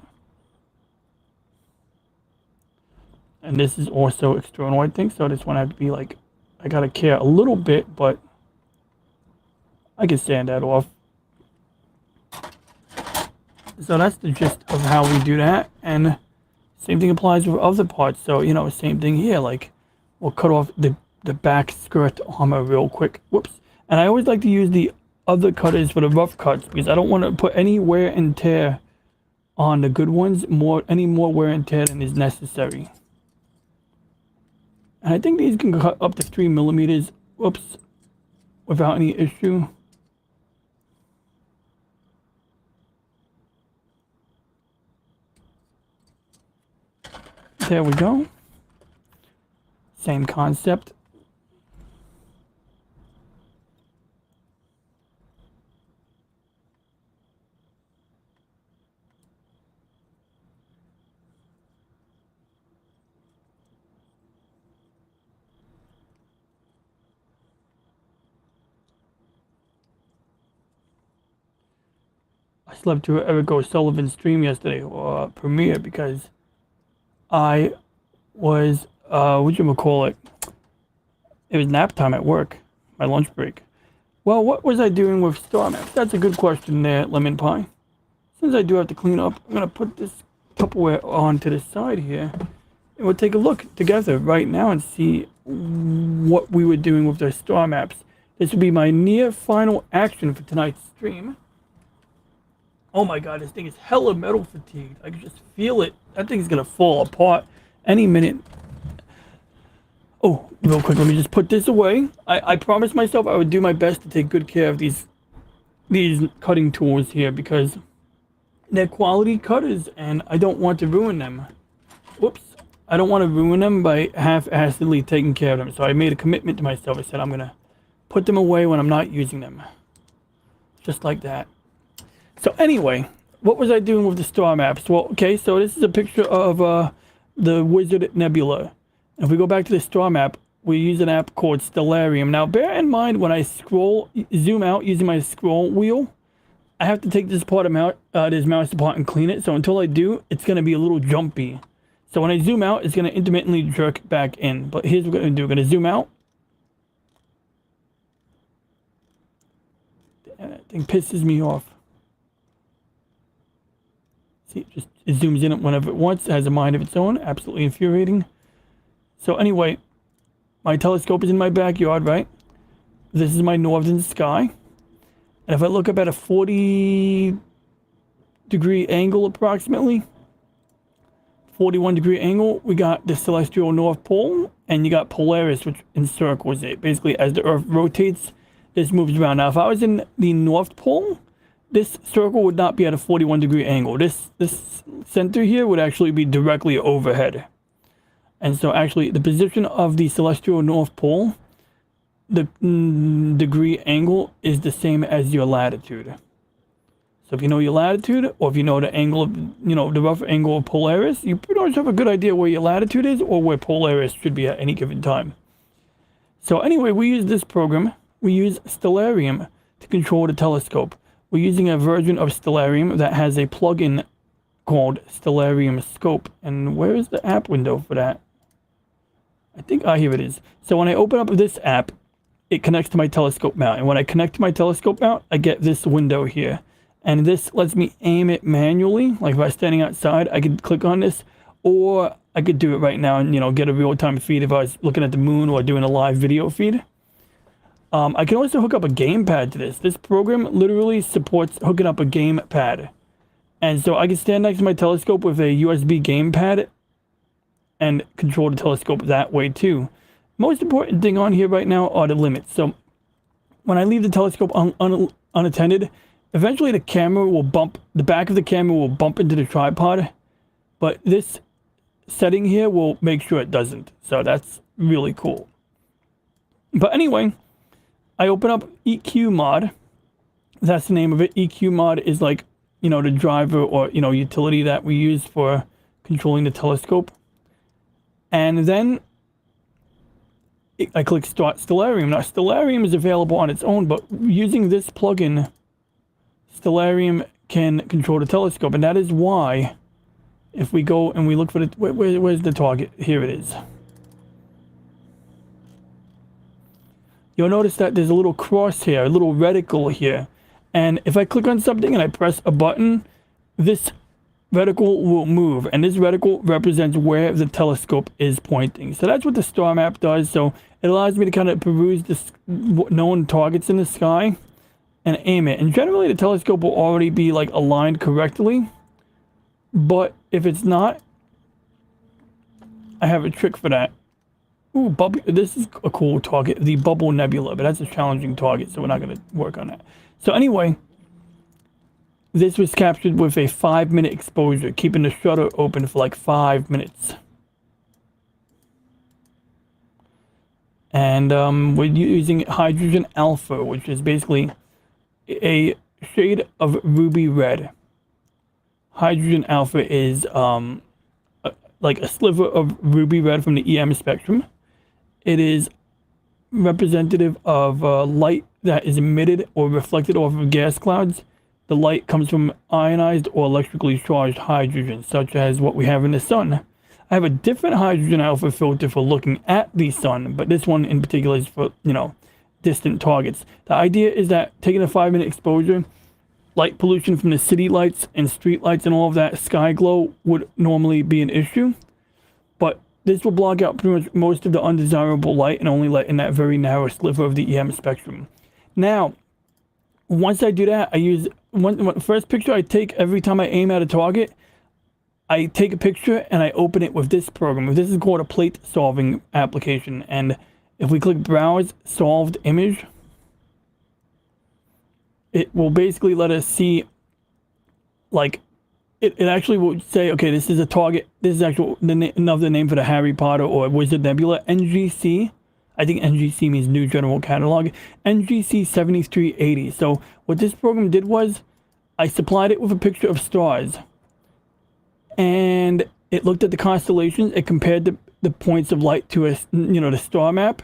And this is also external, I think, so this one I have to be like, I got to care a little bit, but I can sand that off. So that's the gist of how we do that, and same thing applies with other parts. So, you know, same thing here, like, we'll cut off the back skirt armor real quick. Whoops. And I always like to use the other cutters for the rough cuts because I don't want to put any wear and tear on the good ones, any more wear and tear than is necessary. And I think these can cut up to 3 millimeters, whoops, without any issue. There we go. Same concept. slept through Eric O'Sullivan's stream yesterday, or premiere, because I was, whatchamacallit, it was nap time at work, my lunch break. Well, what was I doing with star maps? That's a good question there, Lemon Pie. Since I do have to clean up, I'm going to put this Tupperware onto the side here, and we'll take a look together right now and see what we were doing with the star maps. This will be my near final action for tonight's stream. Oh my god, this thing is hella metal fatigued. I can just feel it. That thing's gonna fall apart any minute. Oh, real quick, let me just put this away. I promised myself I would do my best to take good care of these cutting tools here, because they're quality cutters and I don't want to ruin them. Whoops. I don't want to ruin them by half-assedly taking care of them. So I made a commitment to myself. I said I'm gonna put them away when I'm not using them. Just like that. So anyway, what was I doing with the star maps? Well, okay, so this is a picture of the Wizard Nebula. If we go back to the star map, we use an app called Stellarium. Now, bear in mind when I zoom out using my scroll wheel, I have to take this mouse apart and clean it. So until I do, it's going to be a little jumpy. So when I zoom out, it's going to intermittently jerk back in. But here's what we're going to do. We're going to zoom out. That thing pisses me off. See, it zooms in whenever it wants. It has a mind of its own. Absolutely infuriating. So anyway, my telescope is in my backyard, right? This is my northern sky. And if I look up at a 40-degree angle approximately, 41-degree angle, we got the celestial North Pole, and you got Polaris, which encircles it. Basically, as the Earth rotates, this moves around. Now, if I was in the North Pole, this circle would not be at a 41-degree angle. This center here would actually be directly overhead. And so, actually, the position of the celestial North Pole, the degree angle is the same as your latitude. So if you know your latitude, or if you know the angle of, the rough angle of Polaris, you pretty much have a good idea where your latitude is or where Polaris should be at any given time. So anyway, we use this program. We use Stellarium to control the telescope. We're using a version of Stellarium that has a plugin called Stellarium Scope. And where is the app window for that? I think, here it is. So when I open up this app, it connects to my telescope mount. And when I connect to my telescope mount, I get this window here. And this lets me aim it manually. Like if I was standing outside, I could click on this, or I could do it right now and, get a real-time feed if I was looking at the moon or doing a live video feed. I can also hook up a gamepad to this. This program literally supports hooking up a gamepad. And so I can stand next to my telescope with a USB gamepad and control the telescope that way too. Most important thing on here right now are the limits. So when I leave the telescope unattended, eventually the back of the camera will bump into the tripod, but this setting here will make sure it doesn't. So that's really cool. But anyway, I open up EQ mod. That's the name of it. EQ mod is like, the driver or, utility that we use for controlling the telescope. And then I click Start Stellarium. Now, Stellarium is available on its own, but using this plugin, Stellarium can control the telescope, and that is why, if we go and we look for the where's the target? Here it is. You'll notice that there's a little crosshair, a little reticle here, and if I click on something and I press a button, this reticle will move, and this reticle represents where the telescope is pointing. So that's what the star map does. So it allows me to kind of peruse the known targets in the sky and aim it. And generally the telescope will already be like aligned correctly, but if it's not, I have a trick for that. Ooh, this is a cool target, the Bubble Nebula, but that's a challenging target, so we're not going to work on that. So anyway, this was captured with a 5-minute exposure, keeping the shutter open for like 5 minutes. And we're using hydrogen alpha, which is basically a shade of ruby red. Hydrogen alpha is like a sliver of ruby red from the EM spectrum. It is representative of light that is emitted or reflected off of gas clouds the light comes from ionized or electrically charged hydrogen, such as what we have in the sun. I have a different hydrogen alpha filter for looking at the sun, but this one in particular is for, distant targets. The idea is that taking a 5-minute exposure, light pollution from the city lights and street lights and all of that sky glow would normally be an issue, but this will block out pretty much most of the undesirable light and only let in that very narrow sliver of the EM spectrum. Now, once I do that, I use first picture I take every time I aim at a target. I take a picture and I open it with this program. This is called a plate solving application. And if we click browse solved image, it will basically let us see, like, it actually will say, okay, this is a target. This is actually another name for the Harry Potter or Wizard Nebula, NGC. I think NGC means New General Catalog. NGC 7380. So what this program did was I supplied it with a picture of stars. And it looked at the constellations. It compared the points of light to the star map.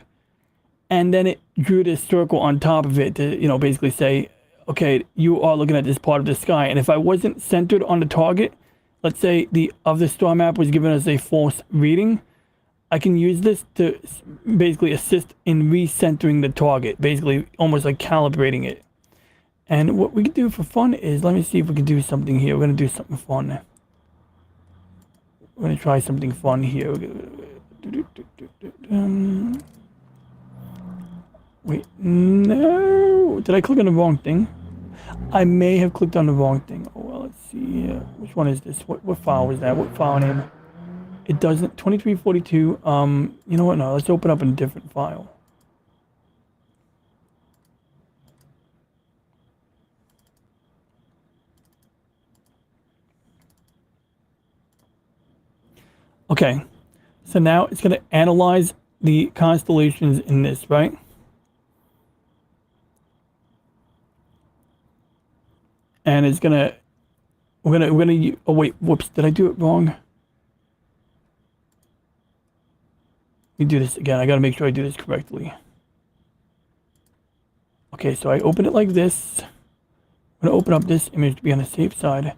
And then it drew this circle on top of it to, basically say, okay, you are looking at this part of the sky. And if I wasn't centered on the target, let's say the star map was giving us a false reading, I can use this to basically assist in recentering the target, basically almost like calibrating it. And what we can do for fun is, let me see if we can do something here. We're going to do something fun. We're going to try something fun here. Wait, no. Did I click on the wrong thing? I may have clicked on the wrong thing. Oh, well, let's see. Which one is this? What file was that? What file name? It doesn't. 2342. You know what? No, let's open up a different file. Okay, so now it's going to analyze the constellations in this, right? And it's gonna, we're gonna. Oh wait, whoops! Did I do it wrong? Let me do this again. I gotta make sure I do this correctly. Okay, so I open it like this. I'm gonna open up this image to be on the safe side.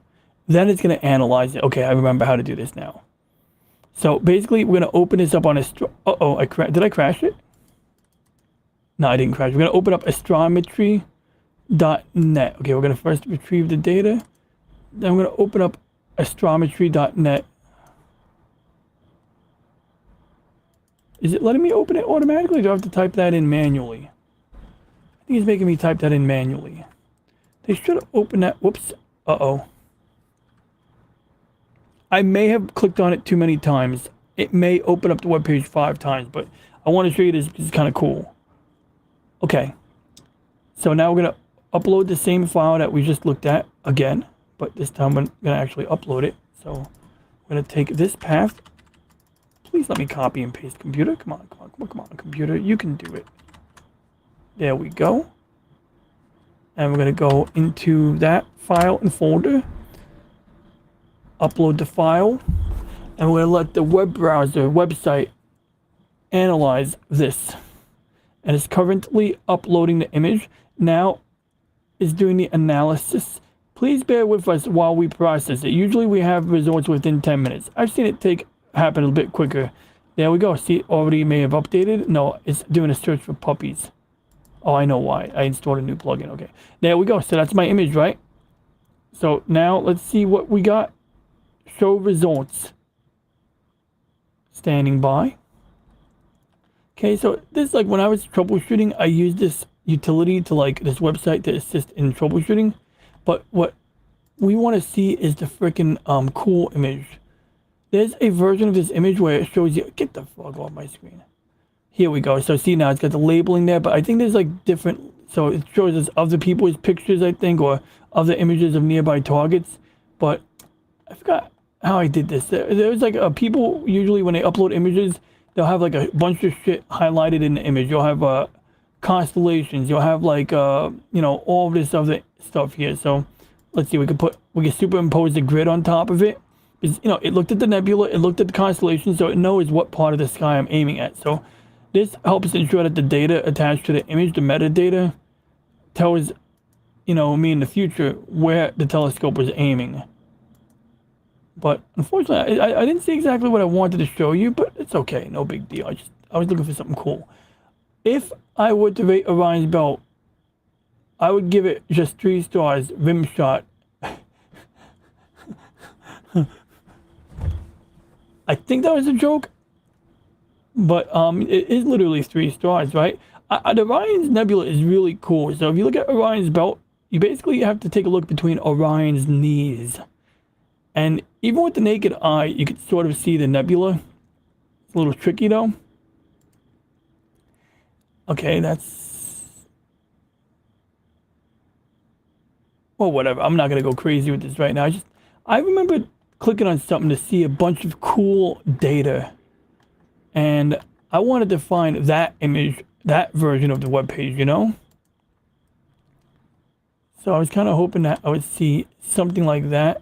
Then it's gonna analyze it. Okay, I remember how to do this now. So basically, we're gonna open this up on uh-oh, did I crash it? No, I didn't crash. We're gonna open up astronomy.net. Okay, we're gonna first retrieve the data. Then we're gonna open up astronomy.net. Is it letting me open it automatically, or do I have to type that in manually? I think it's making me type that in manually. They should open that. Whoops. Uh-oh. I may have clicked on it too many times. It may open up the webpage 5 times, but I want to show you this because it's kind of cool. Okay. So now we're going to upload the same file that we just looked at again, but this time we're going to actually upload it. So we're going to take this path. Please let me copy and paste, computer. Come on, computer. You can do it. There we go. And we're going to go into that file and folder. Upload the file, and we're going to let the web browser website analyze this. And it's currently uploading the image. Now it's doing the analysis. Please bear with us while we process it. Usually we have results within 10 minutes. I've seen it happen a bit quicker. There we go. See, it already may have updated. No, it's doing a search for puppies. Oh, I know why. I installed a new plugin. Okay, there we go. So that's my image, right? So now let's see what we got. Show results. Standing by. Okay, so this is like when I was troubleshooting, I used this utility to this website to assist in troubleshooting. But what we want to see is the freaking cool image. There's a version of this image where it shows you. Get the fuck off my screen. Here we go. So see now it's got the labeling there, but I think there's different. So it shows us other people's pictures, I think, or other images of nearby targets. But I forgot how I did this. There's people usually when they upload images, they'll have a bunch of shit highlighted in the image. You'll have constellations. You'll have all of this other stuff here. So let's see. We can superimpose the grid on top of it. It looked at the nebula. It looked at the constellation, so it knows what part of the sky I'm aiming at. So this helps ensure that the data attached to the image, the metadata, tells me in the future where the telescope was aiming. But unfortunately, I didn't see exactly what I wanted to show you, but it's okay, no big deal. I was looking for something cool. If I were to rate Orion's Belt, I would give it just 3 stars, rim shot. I think that was a joke, but it is literally 3 stars, right? The Orion's Nebula is really cool. So if you look at Orion's Belt, you basically have to take a look between Orion's knees. And even with the naked eye, you can sort of see the nebula. It's a little tricky though. Okay, that's... well, whatever. I'm not going to go crazy with this right now. I remember clicking on something to see a bunch of cool data. And I wanted to find that image, that version of the webpage, So I was kind of hoping that I would see something like that.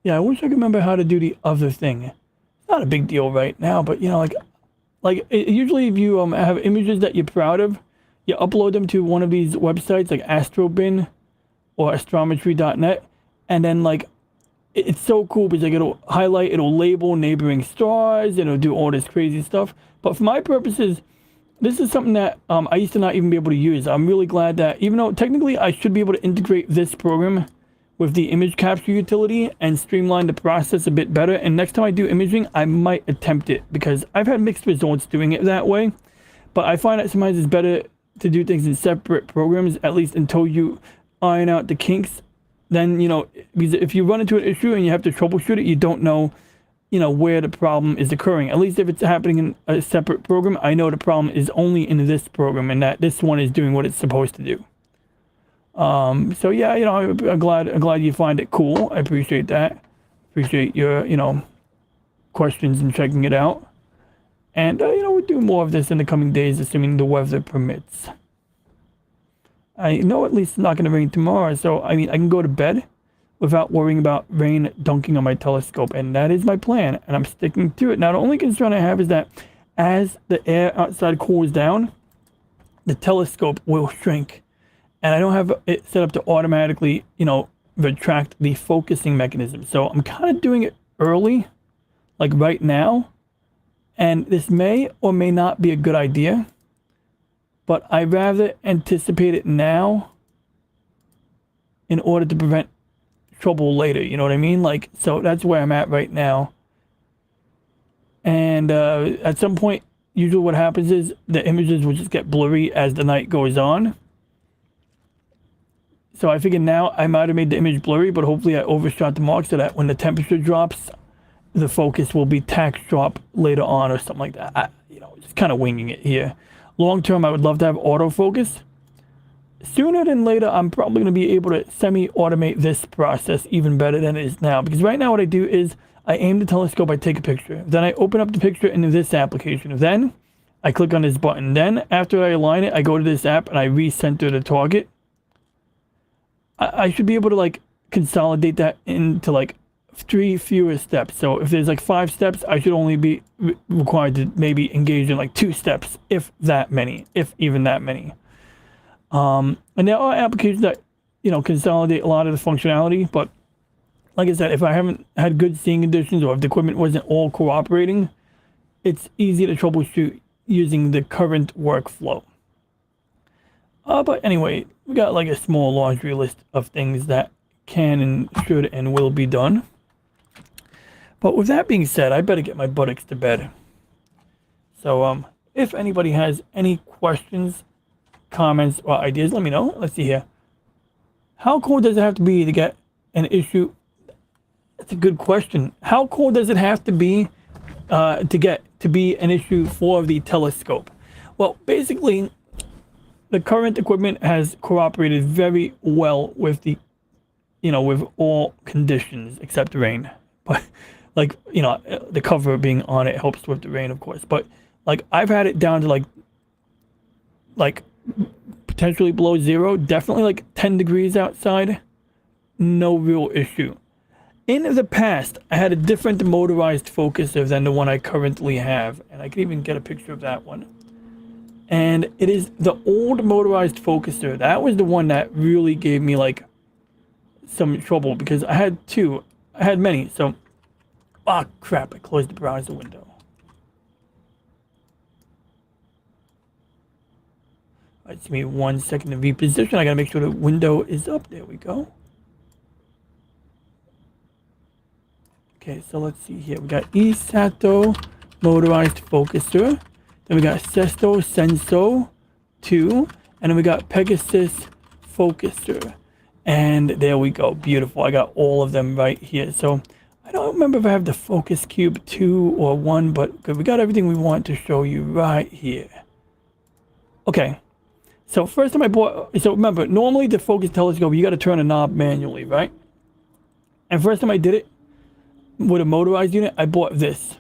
Yeah, I wish I could remember how to do the other thing. It's not a big deal right now, but usually if you have images that you're proud of, you upload them to one of these websites like Astrobin or astrometry.net, and then it's so cool because it'll highlight, it'll label neighboring stars, it'll do all this crazy stuff. But for my purposes, this is something that I used to not even be able to use. I'm really glad that, even though technically I should be able to integrate this program with the image capture utility and streamline the process a bit better. And next time I do imaging, I might attempt it because I've had mixed results doing it that way. But I find that sometimes it's better to do things in separate programs, at least until you iron out the kinks. Then, because if you run into an issue and you have to troubleshoot it, you don't know, where the problem is occurring. At least if it's happening in a separate program, I know the problem is only in this program and that this one is doing what it's supposed to do. So yeah, I'm glad you find it cool. I appreciate that. Appreciate your, questions and checking it out. And, we'll do more of this in the coming days, assuming the weather permits. I know at least it's not going to rain tomorrow, so, I can go to bed without worrying about rain dunking on my telescope, and that is my plan, and I'm sticking to it. Now, the only concern I have is that as the air outside cools down, the telescope will shrink. And I don't have it set up to automatically, retract the focusing mechanism. So I'm kind of doing it early, like right now. And this may or may not be a good idea. But I'd rather anticipate it now in order to prevent trouble later. You know what I mean? So that's where I'm at right now. And at some point, usually what happens is the images will just get blurry as the night goes on. So I figured now I might have made the image blurry, but hopefully I overshot the mark so that when the temperature drops, the focus will be tack sharp later on or something like that. Just kind of winging it here. Long term, I would love to have autofocus. Sooner than later, I'm probably going to be able to semi-automate this process even better than it is now. Because right now what I do is I aim the telescope, I take a picture. Then I open up the picture into this application. Then I click on this button. Then after I align it, I go to this app and I recenter the target. I should be able to consolidate that into 3 fewer steps. So if there's 5 steps, I should only be required to maybe engage in 2 steps, if even that many. And there are applications that, consolidate a lot of the functionality, but like I said, if I haven't had good seeing conditions or if the equipment wasn't all cooperating, it's easy to troubleshoot using the current workflow. But anyway, we got a small laundry list of things that can and should and will be done. But with that being said, I better get my buttocks to bed. So if anybody has any questions, comments, or ideas, let me know. Let's see here. How cool does it have to be to get an issue? That's a good question. How cool does it have to be to be an issue for the telescope? Well, basically, the current equipment has cooperated very well with with all conditions except rain. But the cover being on it helps with the rain, of course. But I've had it down to potentially below 0, definitely 10 degrees outside, no real issue. In the past, I had a different motorized focuser than the one I currently have, and I can even get a picture of that one. And it is the old motorized focuser. That was the one that really gave me like some trouble because I had two. I had many. So, ah, crap! I closed the browser window. All right, give me 1 second to reposition. I gotta make sure the window is up. There we go. Okay, so let's see here. We got Isato motorized focuser. Then we got Sesto Senso 2. And then we got Pegasus focuser. And there we go. Beautiful. I got all of them right here. So I don't remember if I have the Focus Cube 2 or 1, but we got everything we want to show you right here. Okay. So first time I bought, so remember, normally the focus telescope, you got to turn a knob manually, right? And first time I did it with a motorized unit, I bought this.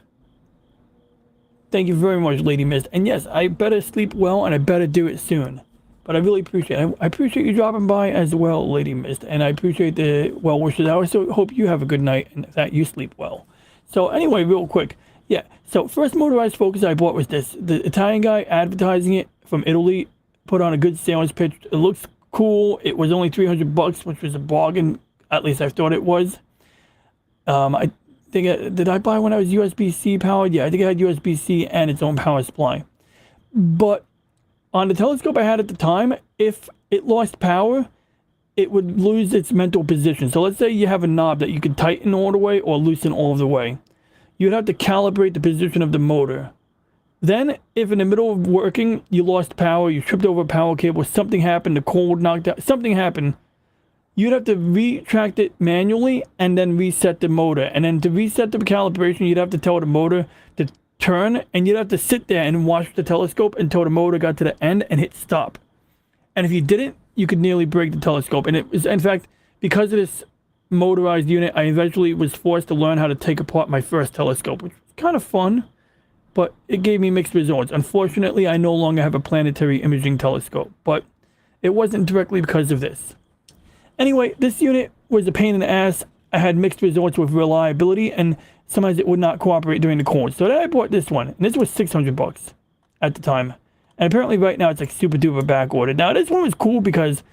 Thank you very much, Lady Mist. And yes, I better sleep well and I better do it soon. But I really appreciate it. I appreciate you dropping by as well, Lady Mist. And I appreciate the well wishes. I also hope you have a good night and that you sleep well. So anyway, real quick. Yeah, so first motorized focus I bought was this. The Italian guy advertising it from Italy put on a good sales pitch. It looks cool. It was only $300, which was a bargain. At least I thought it was. I think, did I buy when I was USB-C powered? Yeah, I think I had USB-C and its own power supply. But on the telescope I had at the time, if it lost power, it would lose its mental position. So let's say you have a knob that you could tighten all the way or loosen all the way. You'd have to calibrate the position of the motor. Then, if in the middle of working, you lost power, you tripped over a power cable, something happened, the cord knocked out, something happened, you'd have to retract it manually and then reset the motor. And then to reset the calibration, you'd have to tell the motor to turn, and you'd have to sit there and watch the telescope until the motor got to the end and hit stop. And if you didn't, you could nearly break the telescope. And it was, in fact, because of this motorized unit, I eventually was forced to learn how to take apart my first telescope, which was kind of fun, but it gave me mixed results. Unfortunately, I no longer have a planetary imaging telescope, but it wasn't directly because of this. Anyway, this unit was a pain in the ass. I had mixed results with reliability, and sometimes it would not cooperate during the cold. So then I bought this one, and this was $600 at the time. And apparently right now it's like super duper back ordered. Now this one was cool because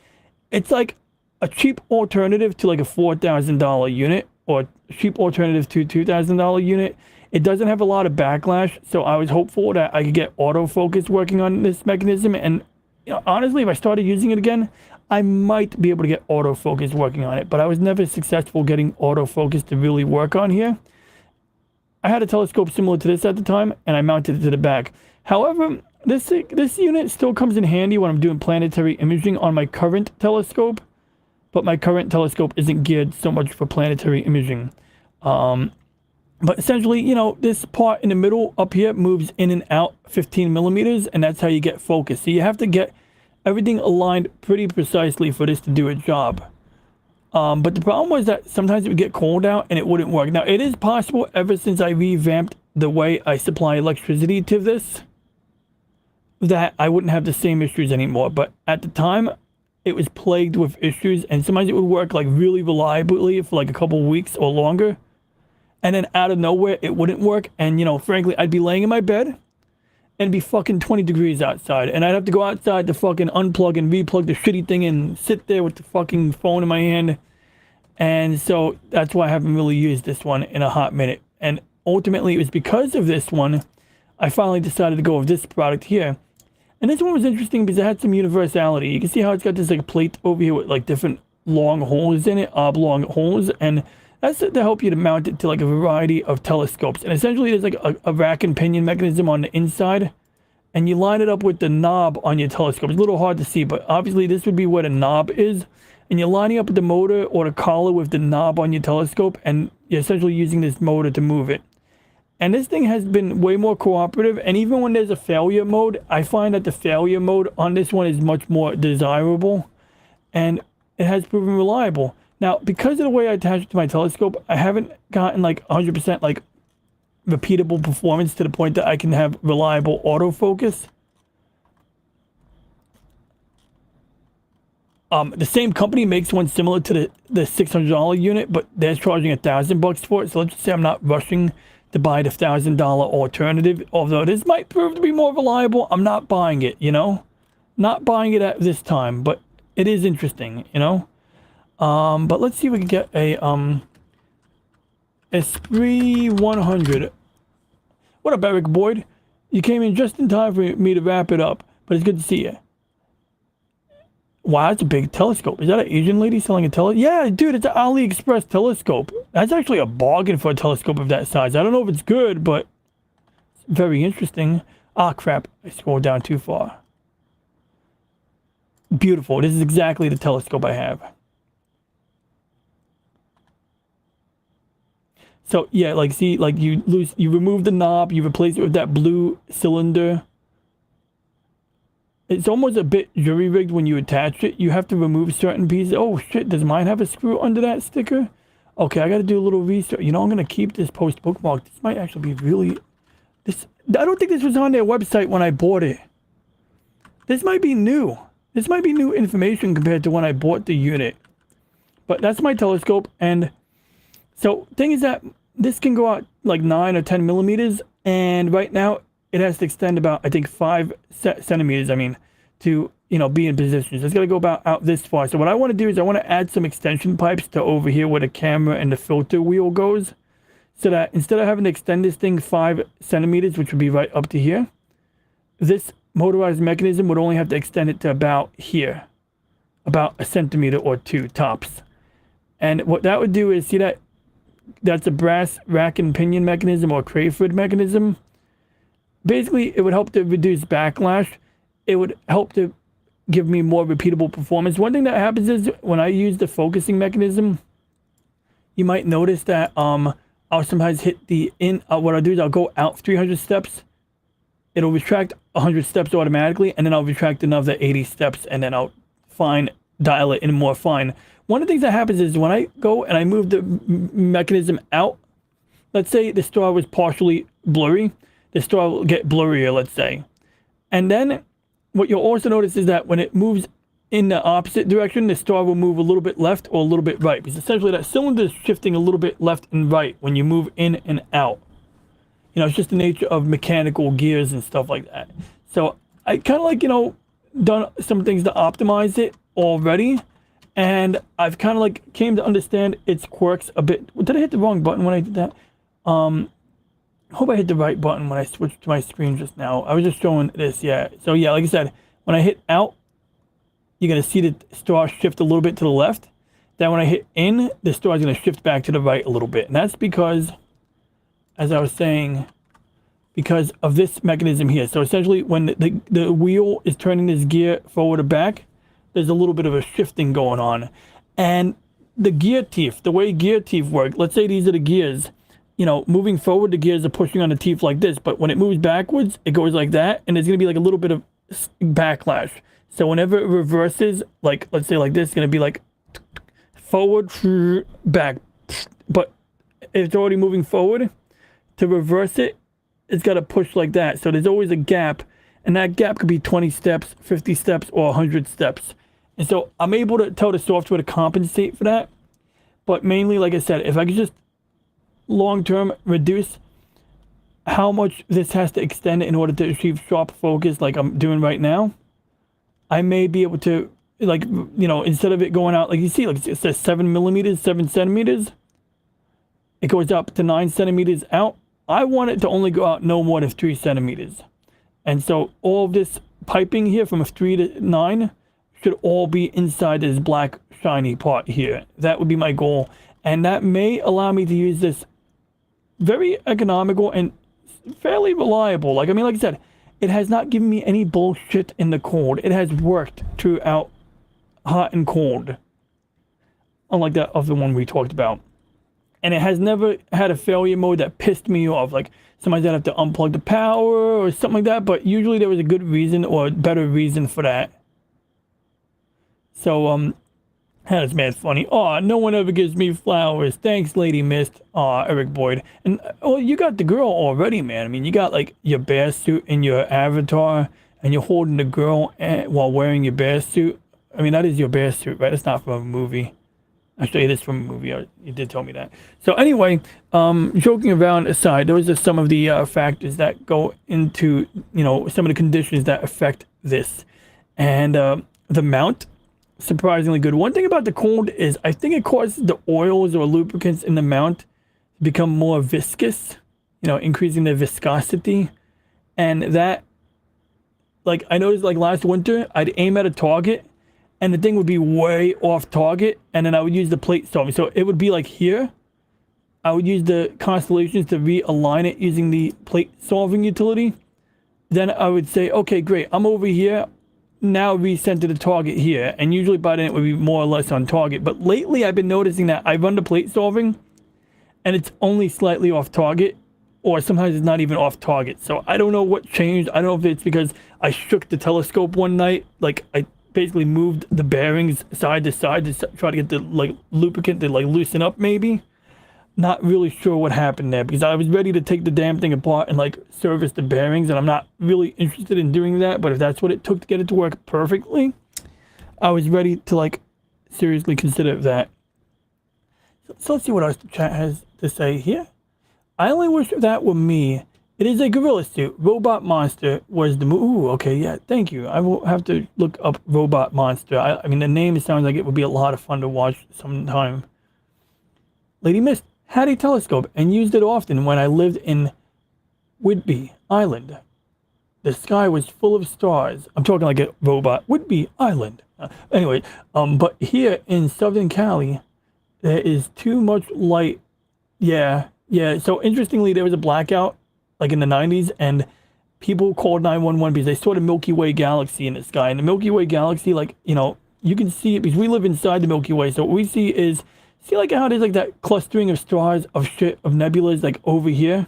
it's like a cheap alternative to like a $4,000 unit, or a cheap alternative to a $2,000 unit. It doesn't have a lot of backlash, so I was hopeful that I could get autofocus working on this mechanism. And you know, honestly, if I started using it again, I might be able to get autofocus working on it, but I was never successful getting autofocus to really work on here. I had a telescope similar to this at the time, and I mounted it to the back. However, this unit still comes in handy when I'm doing planetary imaging on my current telescope, but my current telescope isn't geared so much for planetary imaging. But essentially, you know, this part in the middle up here moves in and out 15 millimeters, and that's how you get focus. So you have to get everything aligned pretty precisely for this to do a job. But the problem was that sometimes it would get cold out and it wouldn't work. Now, it is possible, ever since I revamped the way I supply electricity to this, that I wouldn't have the same issues anymore. But at the time, it was plagued with issues, and sometimes it would work like really reliably for like a couple weeks or longer. And then out of nowhere, it wouldn't work. And, you know, frankly, I'd be laying in my bed and be fucking 20 degrees outside, and I'd have to go outside to fucking unplug and replug the shitty thing and sit there with the fucking phone in my hand. And so that's why I haven't really used this one in a hot minute. And ultimately, it was because of this one I finally decided to go with this product here. And this one was interesting because it had some universality. You can see how it's got this like plate over here with like different long holes in it, oblong holes, and that's to help you to mount it to like a variety of telescopes. And essentially there's like a rack and pinion mechanism on the inside, and you line it up with the knob on your telescope. It's a little hard to see, but obviously this would be where the knob is, and you're lining up the motor or the collar with the knob on your telescope, and you're essentially using this motor to move it. And this thing has been way more cooperative, and even when there's a failure mode, I find that the failure mode on this one is much more desirable, and it has proven reliable. Now, because of the way I attach it to my telescope, I haven't gotten like 100% like repeatable performance to the point that I can have reliable autofocus. The same company makes one similar to the $600 unit, but they're charging $1,000 for it. So let's just say I'm not rushing to buy the $1,000 alternative. Although this might prove to be more reliable, I'm not buying it. You know, not buying it at this time, but it is interesting. You know. But let's see if we can get a Esprit 100. What up, Eric Boyd? You came in just in time for me to wrap it up, but it's good to see you. Wow, that's a big telescope. Is that an Asian lady selling a telescope? Yeah, dude, it's an AliExpress telescope. That's actually a bargain for a telescope of that size. I don't know if it's good, but it's very interesting. Ah, crap. I scrolled down too far. Beautiful. This is exactly the telescope I have. So, yeah, like, see, like, you remove the knob, you replace it with that blue cylinder. It's almost a bit jury-rigged when you attach it. You have to remove certain pieces. Oh, shit, does mine have a screw under that sticker? Okay, I got to do a little research. You know, I'm going to keep this post bookmarked. This might actually be really... I don't think this was on their website when I bought it. This might be new. This might be new information compared to when I bought the unit. But that's my telescope. And so, thing is that this can go out like 9 or 10 millimeters. And right now, it has to extend about, I think, 5 centimeters, to, you know, be in position. So it's got to go about out this far. So what I want to do is I want to add some extension pipes to over here where the camera and the filter wheel goes. So that instead of having to extend this thing 5 centimeters, which would be right up to here, this motorized mechanism would only have to extend it to about here. About 1 centimeter or 2 tops. And what that would do is, see that? That's a brass rack and pinion mechanism or Crayford mechanism. Basically, it would help to reduce backlash. It would help to give me more repeatable performance. One thing that happens is when I use the focusing mechanism, you might notice that I'll sometimes hit the in. What I'll do is I'll go out 300 steps. It'll retract 100 steps automatically, and then I'll retract another 80 steps, and then I'll dial it in more fine. One of the things that happens is when I go and I move the mechanism out, let's say the star was partially blurry, the star will get blurrier, let's say. And then what you'll also notice is that when it moves in the opposite direction, the star will move a little bit left or a little bit right. Because essentially that cylinder is shifting a little bit left and right when you move in and out. You know, it's just the nature of mechanical gears and stuff like that. So I kind of like, you know, done some things to optimize it already. And I've kind of like came to understand its quirks a bit. Did I hit the wrong button when I did that? I hope I hit the right button when I switched to my screen just now. I was just showing this, yeah. So yeah, like I said, when I hit out, you're going to see the star shift a little bit to the left. Then when I hit in, the star is going to shift back to the right a little bit. And that's because, as I was saying, because of this mechanism here. So essentially, when the wheel is turning this gear forward or back, there's a little bit of a shifting going on. And the gear teeth, the way gear teeth work, let's say these are the gears. You know, moving forward, the gears are pushing on the teeth like this. But when it moves backwards, it goes like that. And there's going to be like a little bit of backlash. So whenever it reverses, like, let's say like this, it's going to be like forward, back. But it's already moving forward. To reverse it, it's got to push like that. So there's always a gap. And that gap could be 20 steps, 50 steps, or 100 steps. And so I'm able to tell the software to compensate for that. But mainly, like I said, if I could just long-term reduce how much this has to extend in order to achieve sharp focus like I'm doing right now, I may be able to, like, you know, instead of it going out, like you see, like it says 7 millimeters, 7 centimeters, it goes up to 9 centimeters out. I want it to only go out no more than 3 centimeters. And so all of this piping here from a 3 to 9 should all be inside this black shiny part here. That would be my goal. And that may allow me to use this very economical and fairly reliable. Like, I mean, like I said, it has not given me any bullshit in the cold. It has worked throughout hot and cold. Unlike that other one we talked about. And it has never had a failure mode that pissed me off. Like, sometimes I'd have to unplug the power or something like that. But usually there was a good reason or a better reason for that. So, that's mad funny. Aw, no one ever gives me flowers. Thanks, Lady Mist. Aw, Eric Boyd. And, well, you got the girl already, man. I mean, you got, like, your bear suit and your avatar. And you're holding the girl while wearing your bear suit. I mean, that is your bear suit, right? It's not from a movie. Actually, it is from a movie. You did tell me that. So anyway, joking around aside, those are some of the factors that go into, some of the conditions that affect this. And the mount, surprisingly good. One thing about the cold is I think it causes the oils or lubricants in the mount to become more viscous, increasing their viscosity. And that, like, I noticed, like, last winter, I'd aim at a target, and the thing would be way off target, and then I would use the plate solving. So it would be like here. I would use the constellations to realign it using the plate solving utility. Then I would say, okay, great, I'm over here. Now recenter the target here. And usually by then it would be more or less on target. But lately I've been noticing that I run the plate solving, and it's only slightly off target, or sometimes it's not even off target. So I don't know what changed. I don't know if it's because I shook the telescope one night, like I basically moved the bearings side to side to try to get the lubricant to loosen up, maybe. Not really sure what happened there, because I was ready to take the damn thing apart and service the bearings, and I'm not really interested in doing that. But if that's what it took to get it to work perfectly, I was ready to seriously consider that. So let's see what else the chat has to say here. I only wish that were me. It is a gorilla suit. Robot Monster was the Ooh, okay, yeah, thank you. I will have to look up Robot Monster. I mean, the name sounds like it would be a lot of fun to watch sometime. Lady Mist had a telescope and used it often when I lived in Whidbey Island. The sky was full of stars. I'm talking like a robot. Whidbey Island. Anyway, but here in Southern Cali, there is too much light. Yeah. So interestingly, there was a blackout in the 90s, and people called 911 because they saw the Milky Way galaxy in the sky. And the Milky Way galaxy, you can see it because we live inside the Milky Way. So what we see is, how there's that clustering of stars of nebulas over here?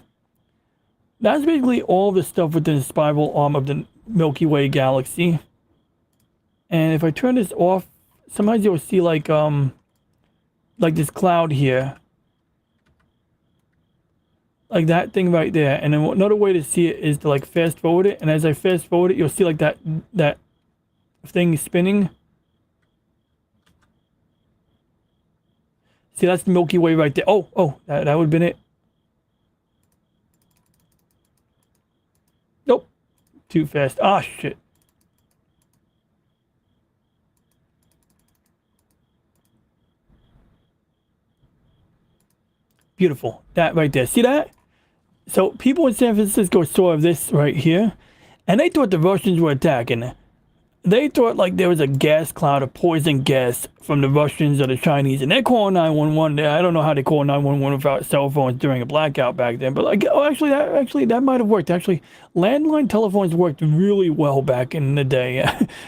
That's basically all the stuff within the spiral arm of the Milky Way galaxy. And if I turn this off, sometimes you'll see this cloud here. Like that thing right there. And then another way to see it is to fast forward it. And as I fast forward it, you'll see that thing spinning. See, that's the Milky Way right there. Oh, that would have been it. Nope. Too fast. Ah, shit. Beautiful. That right there. See that? So people in San Francisco saw this right here, and they thought the Russians were attacking. They thought there was a gas cloud of poison gas from the Russians or the Chinese, and they're calling 911. I don't know how they call 911 without cell phones during a blackout back then, but actually that might have worked. Actually, landline telephones worked really well back in the day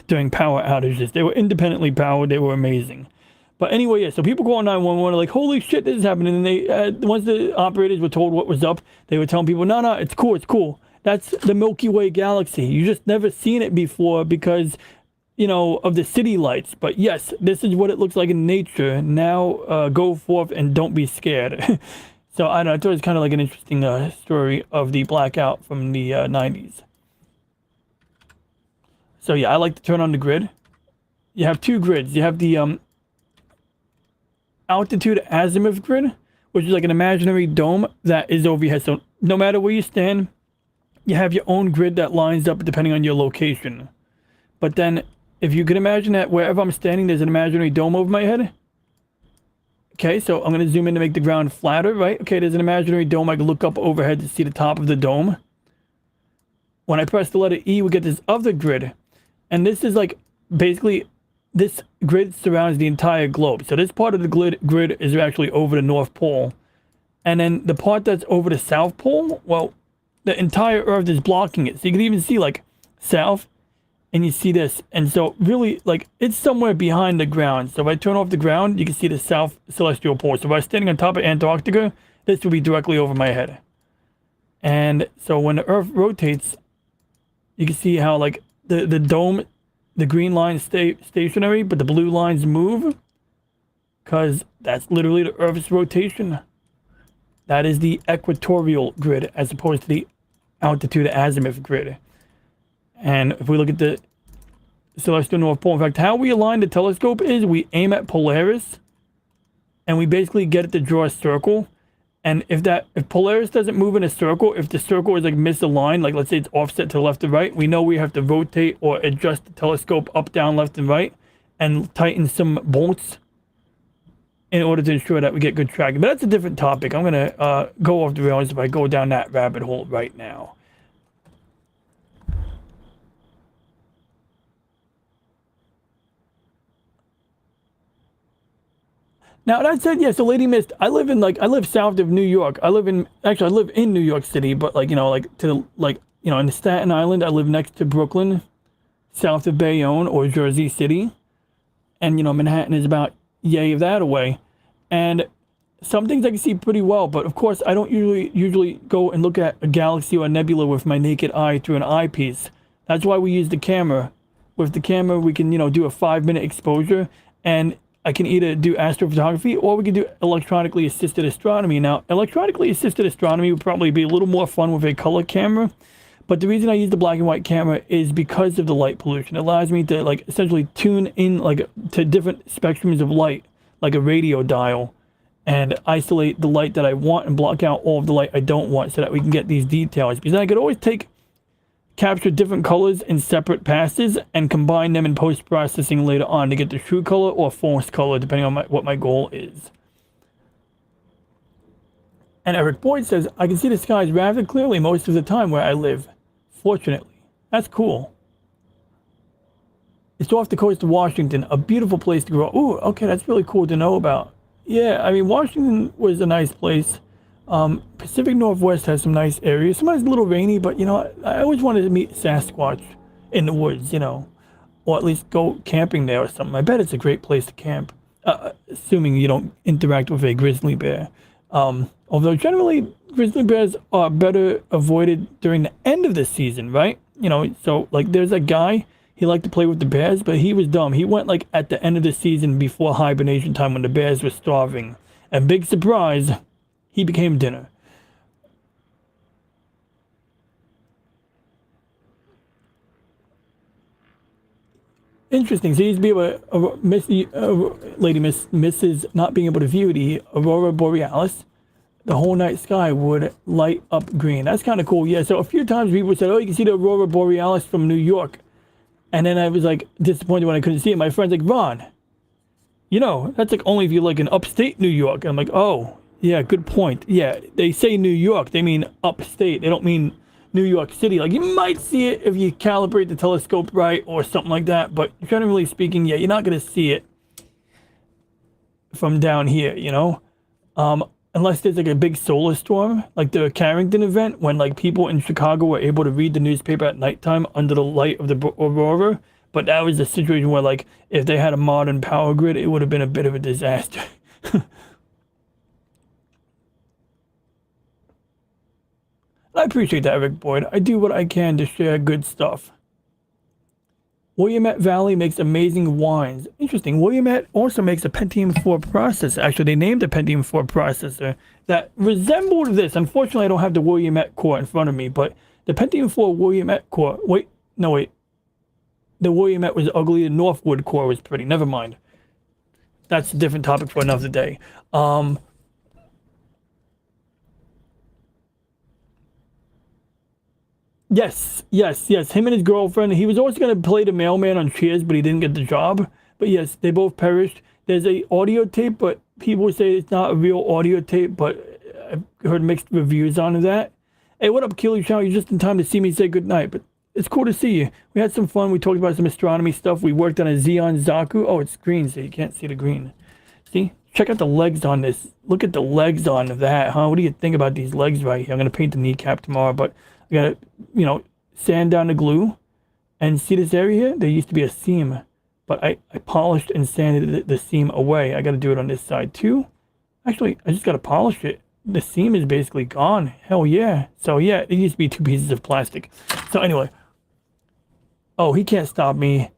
during power outages. They were independently powered. They were amazing. But anyway, yeah, so people call 911 are like, holy shit, this is happening. And they, once the operators were told what was up, they were telling people, no, it's cool. That's the Milky Way galaxy. You just never seen it before because, of the city lights. But yes, this is what it looks like in nature. Now go forth and don't be scared. So I don't know, I thought it was kind of an interesting story of the blackout from the 90s. So yeah, I like to turn on the grid. You have two grids. You have the altitude azimuth grid, which is an imaginary dome that is over your head. So no matter where you stand, you have your own grid that lines up depending on your location. But then if you can imagine that wherever I'm standing, there's an imaginary dome over my head. Okay, so I'm going to zoom in to make the ground flatter, right? Okay, there's an imaginary dome. I can look up overhead to see the top of the dome. When I press the letter E, we get this other grid. And this is basically, this grid surrounds the entire globe. So this part of the grid is actually over the North Pole. And then the part that's over the South Pole, well, the entire Earth is blocking it. So you can even see south, and you see this. And so really it's somewhere behind the ground. So if I turn off the ground, you can see the South Celestial Pole. So if I was standing on top of Antarctica, this would be directly over my head. And so when the Earth rotates, you can see how the dome, the green lines stay stationary, but the blue lines move, because that's literally the Earth's rotation. That is the equatorial grid as opposed to the altitude azimuth grid. And if we look at the celestial North Pole. In fact, how we align the telescope is we aim at Polaris, and we basically get it to draw a circle. And if Polaris doesn't move in a circle, if the circle is like misaligned, like let's say it's offset to the left or right, we know we have to rotate or adjust the telescope up, down, left, and right, and tighten some bolts in order to ensure that we get good tracking. But that's a different topic. I'm gonna go off the rails if I go down that rabbit hole right now. Now that said, yeah. So Lady Mist, I live south of New York. I live in New York City, but like in the Staten Island. I live next to Brooklyn, south of Bayonne or Jersey City, and Manhattan is about yay of that away. And some things I can see pretty well, but of course I don't usually go and look at a galaxy or a nebula with my naked eye through an eyepiece. That's why we use the camera. With the camera, we can do a 5-minute exposure, and I can either do astrophotography or we can do electronically assisted astronomy. Now, electronically assisted astronomy would probably be a little more fun with a color camera, but the reason I use the black and white camera is because of the light pollution. It allows me to essentially tune in to different spectrums of light, like a radio dial, and isolate the light that I want and block out all of the light I don't want, so that we can get these details. Because then I could always capture different colors in separate passes and combine them in post-processing later on to get the true color or false color, depending on what my goal is. And Eric Boyd says, I can see the skies rather clearly most of the time where I live. Fortunately. That's cool. It's off the coast of Washington, a beautiful place to grow up. Ooh, okay, that's really cool to know about. Yeah, I mean, Washington was a nice place. Pacific Northwest has some nice areas. Sometimes a little rainy, but I always wanted to meet Sasquatch in the woods, or at least go camping there or something. I bet it's a great place to camp, assuming you don't interact with a grizzly bear. Although generally grizzly bears are better avoided during the end of the season, right? So like there's a guy, he liked to play with the bears, but he was dumb. He went like at the end of the season before hibernation time when the bears were starving. And big surprise, he became dinner. Interesting. So he's be able to, Mrs. not being able to view the aurora borealis. The whole night sky would light up green. That's kind of cool. Yeah. So a few times people said, "Oh, you can see the aurora borealis from New York," and then I was like disappointed when I couldn't see it. My friend's like, "Ron, that's like only if you like in upstate New York." And I'm like, "Oh, yeah, good point. Yeah, they say New York, they mean upstate. They don't mean New York City. Like you might see it if you calibrate the telescope right or something like that, but generally speaking, yeah, you're not going to see it from down here, unless there's like a big solar storm, like the Carrington event, when like people in Chicago were able to read the newspaper at nighttime under the light of the aurora. But that was a situation where like if they had a modern power grid, it would have been a bit of a disaster. I appreciate that, Eric Boyd. I do what I can to share good stuff. Willamette Valley makes amazing wines. Interesting. Willamette also makes a Pentium 4 processor. Actually, they named a Pentium 4 processor that resembled this. Unfortunately, I don't have the Willamette core in front of me, but the Pentium 4 Willamette core... Wait. The Willamette was ugly. The Northwood core was pretty. Never mind. That's a different topic for another day. Yes. Him and his girlfriend. He was also going to play the mailman on Cheers, but he didn't get the job. But yes, they both perished. There's a audio tape, but people say it's not a real audio tape, but I've heard mixed reviews on that. Hey, what up, Keely Chow? You're just in time to see me say goodnight, but it's cool to see you. We had some fun. We talked about some astronomy stuff. We worked on a Xeon Zaku. Oh, it's green, so you can't see the green. See? Check out the legs on this. Look at the legs on that, huh? What do you think about these legs right here? I'm going to paint the kneecap tomorrow, but I got to, sand down the glue. And see this area here? There used to be a seam, but I polished and sanded the seam away. I got to do it on this side too. Actually, I just got to polish it. The seam is basically gone. Hell yeah. So yeah, it used to be 2 pieces of plastic. So anyway. Oh, he can't stop me.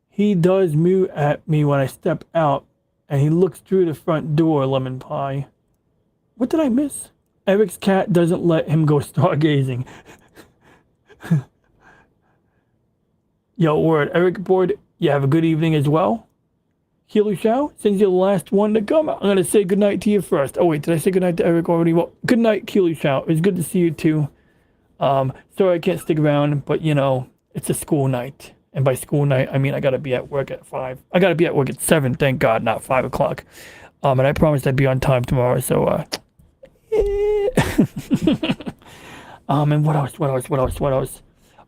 He does moo at me when I step out, and he looks through the front door, lemon pie. What did I miss? Eric's cat doesn't let him go stargazing. Yo, word. Eric Boyd, you have a good evening as well. Keely Shao, since you're the last one to come, I'm going to say goodnight to you first. Oh, wait, did I say goodnight to Eric already? Well, good night, Keely Shao. It was good to see you, too. Sorry I can't stick around, but, you know, it's a school night. And by school night, I mean I got to be at work at 5. I got to be at work at 7, thank God, not 5 o'clock. And I promised I'd be on time tomorrow, so, and what else?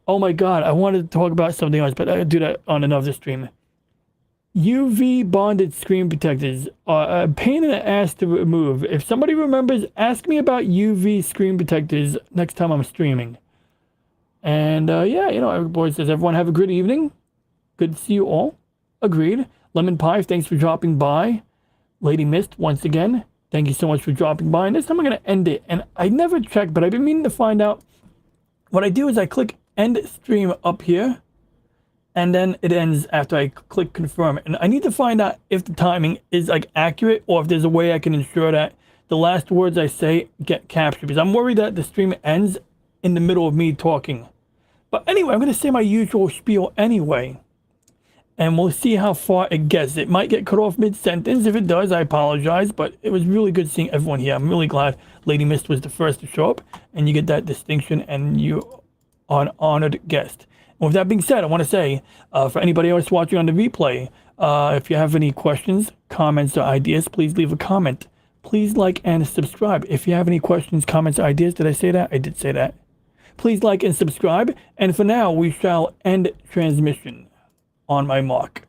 Oh, my God, I wanted to talk about something else, but I'll do that on another stream. UV bonded screen protectors are a pain in the ass to remove. If somebody remembers, ask me about UV screen protectors next time I'm streaming. And yeah, you know, boy says everyone have a good evening. Good to see you all. Agreed. Lemon Pie, thanks for dropping by. Lady Mist, once again, thank you so much for dropping by. And this time I'm going to end it. And I never checked, but I've been meaning to find out. What I do is I click end stream up here. And then it ends after I click confirm. And I need to find out if the timing is like accurate or if there's a way I can ensure that the last words I say get captured. Because I'm worried that the stream ends in the middle of me talking. But anyway, I'm going to say my usual spiel anyway. And we'll see how far it gets. It might get cut off mid-sentence. If it does, I apologize. But it was really good seeing everyone here. I'm really glad Lady Mist was the first to show up. And you get that distinction and you are an honored guest. With that being said, I want to say, for anybody else watching on the replay, if you have any questions, comments, or ideas, please leave a comment. Please like and subscribe. If you have any questions, comments, or ideas, did I say that? I did say that. Please like and subscribe. And for now, we shall end transmission on my mark.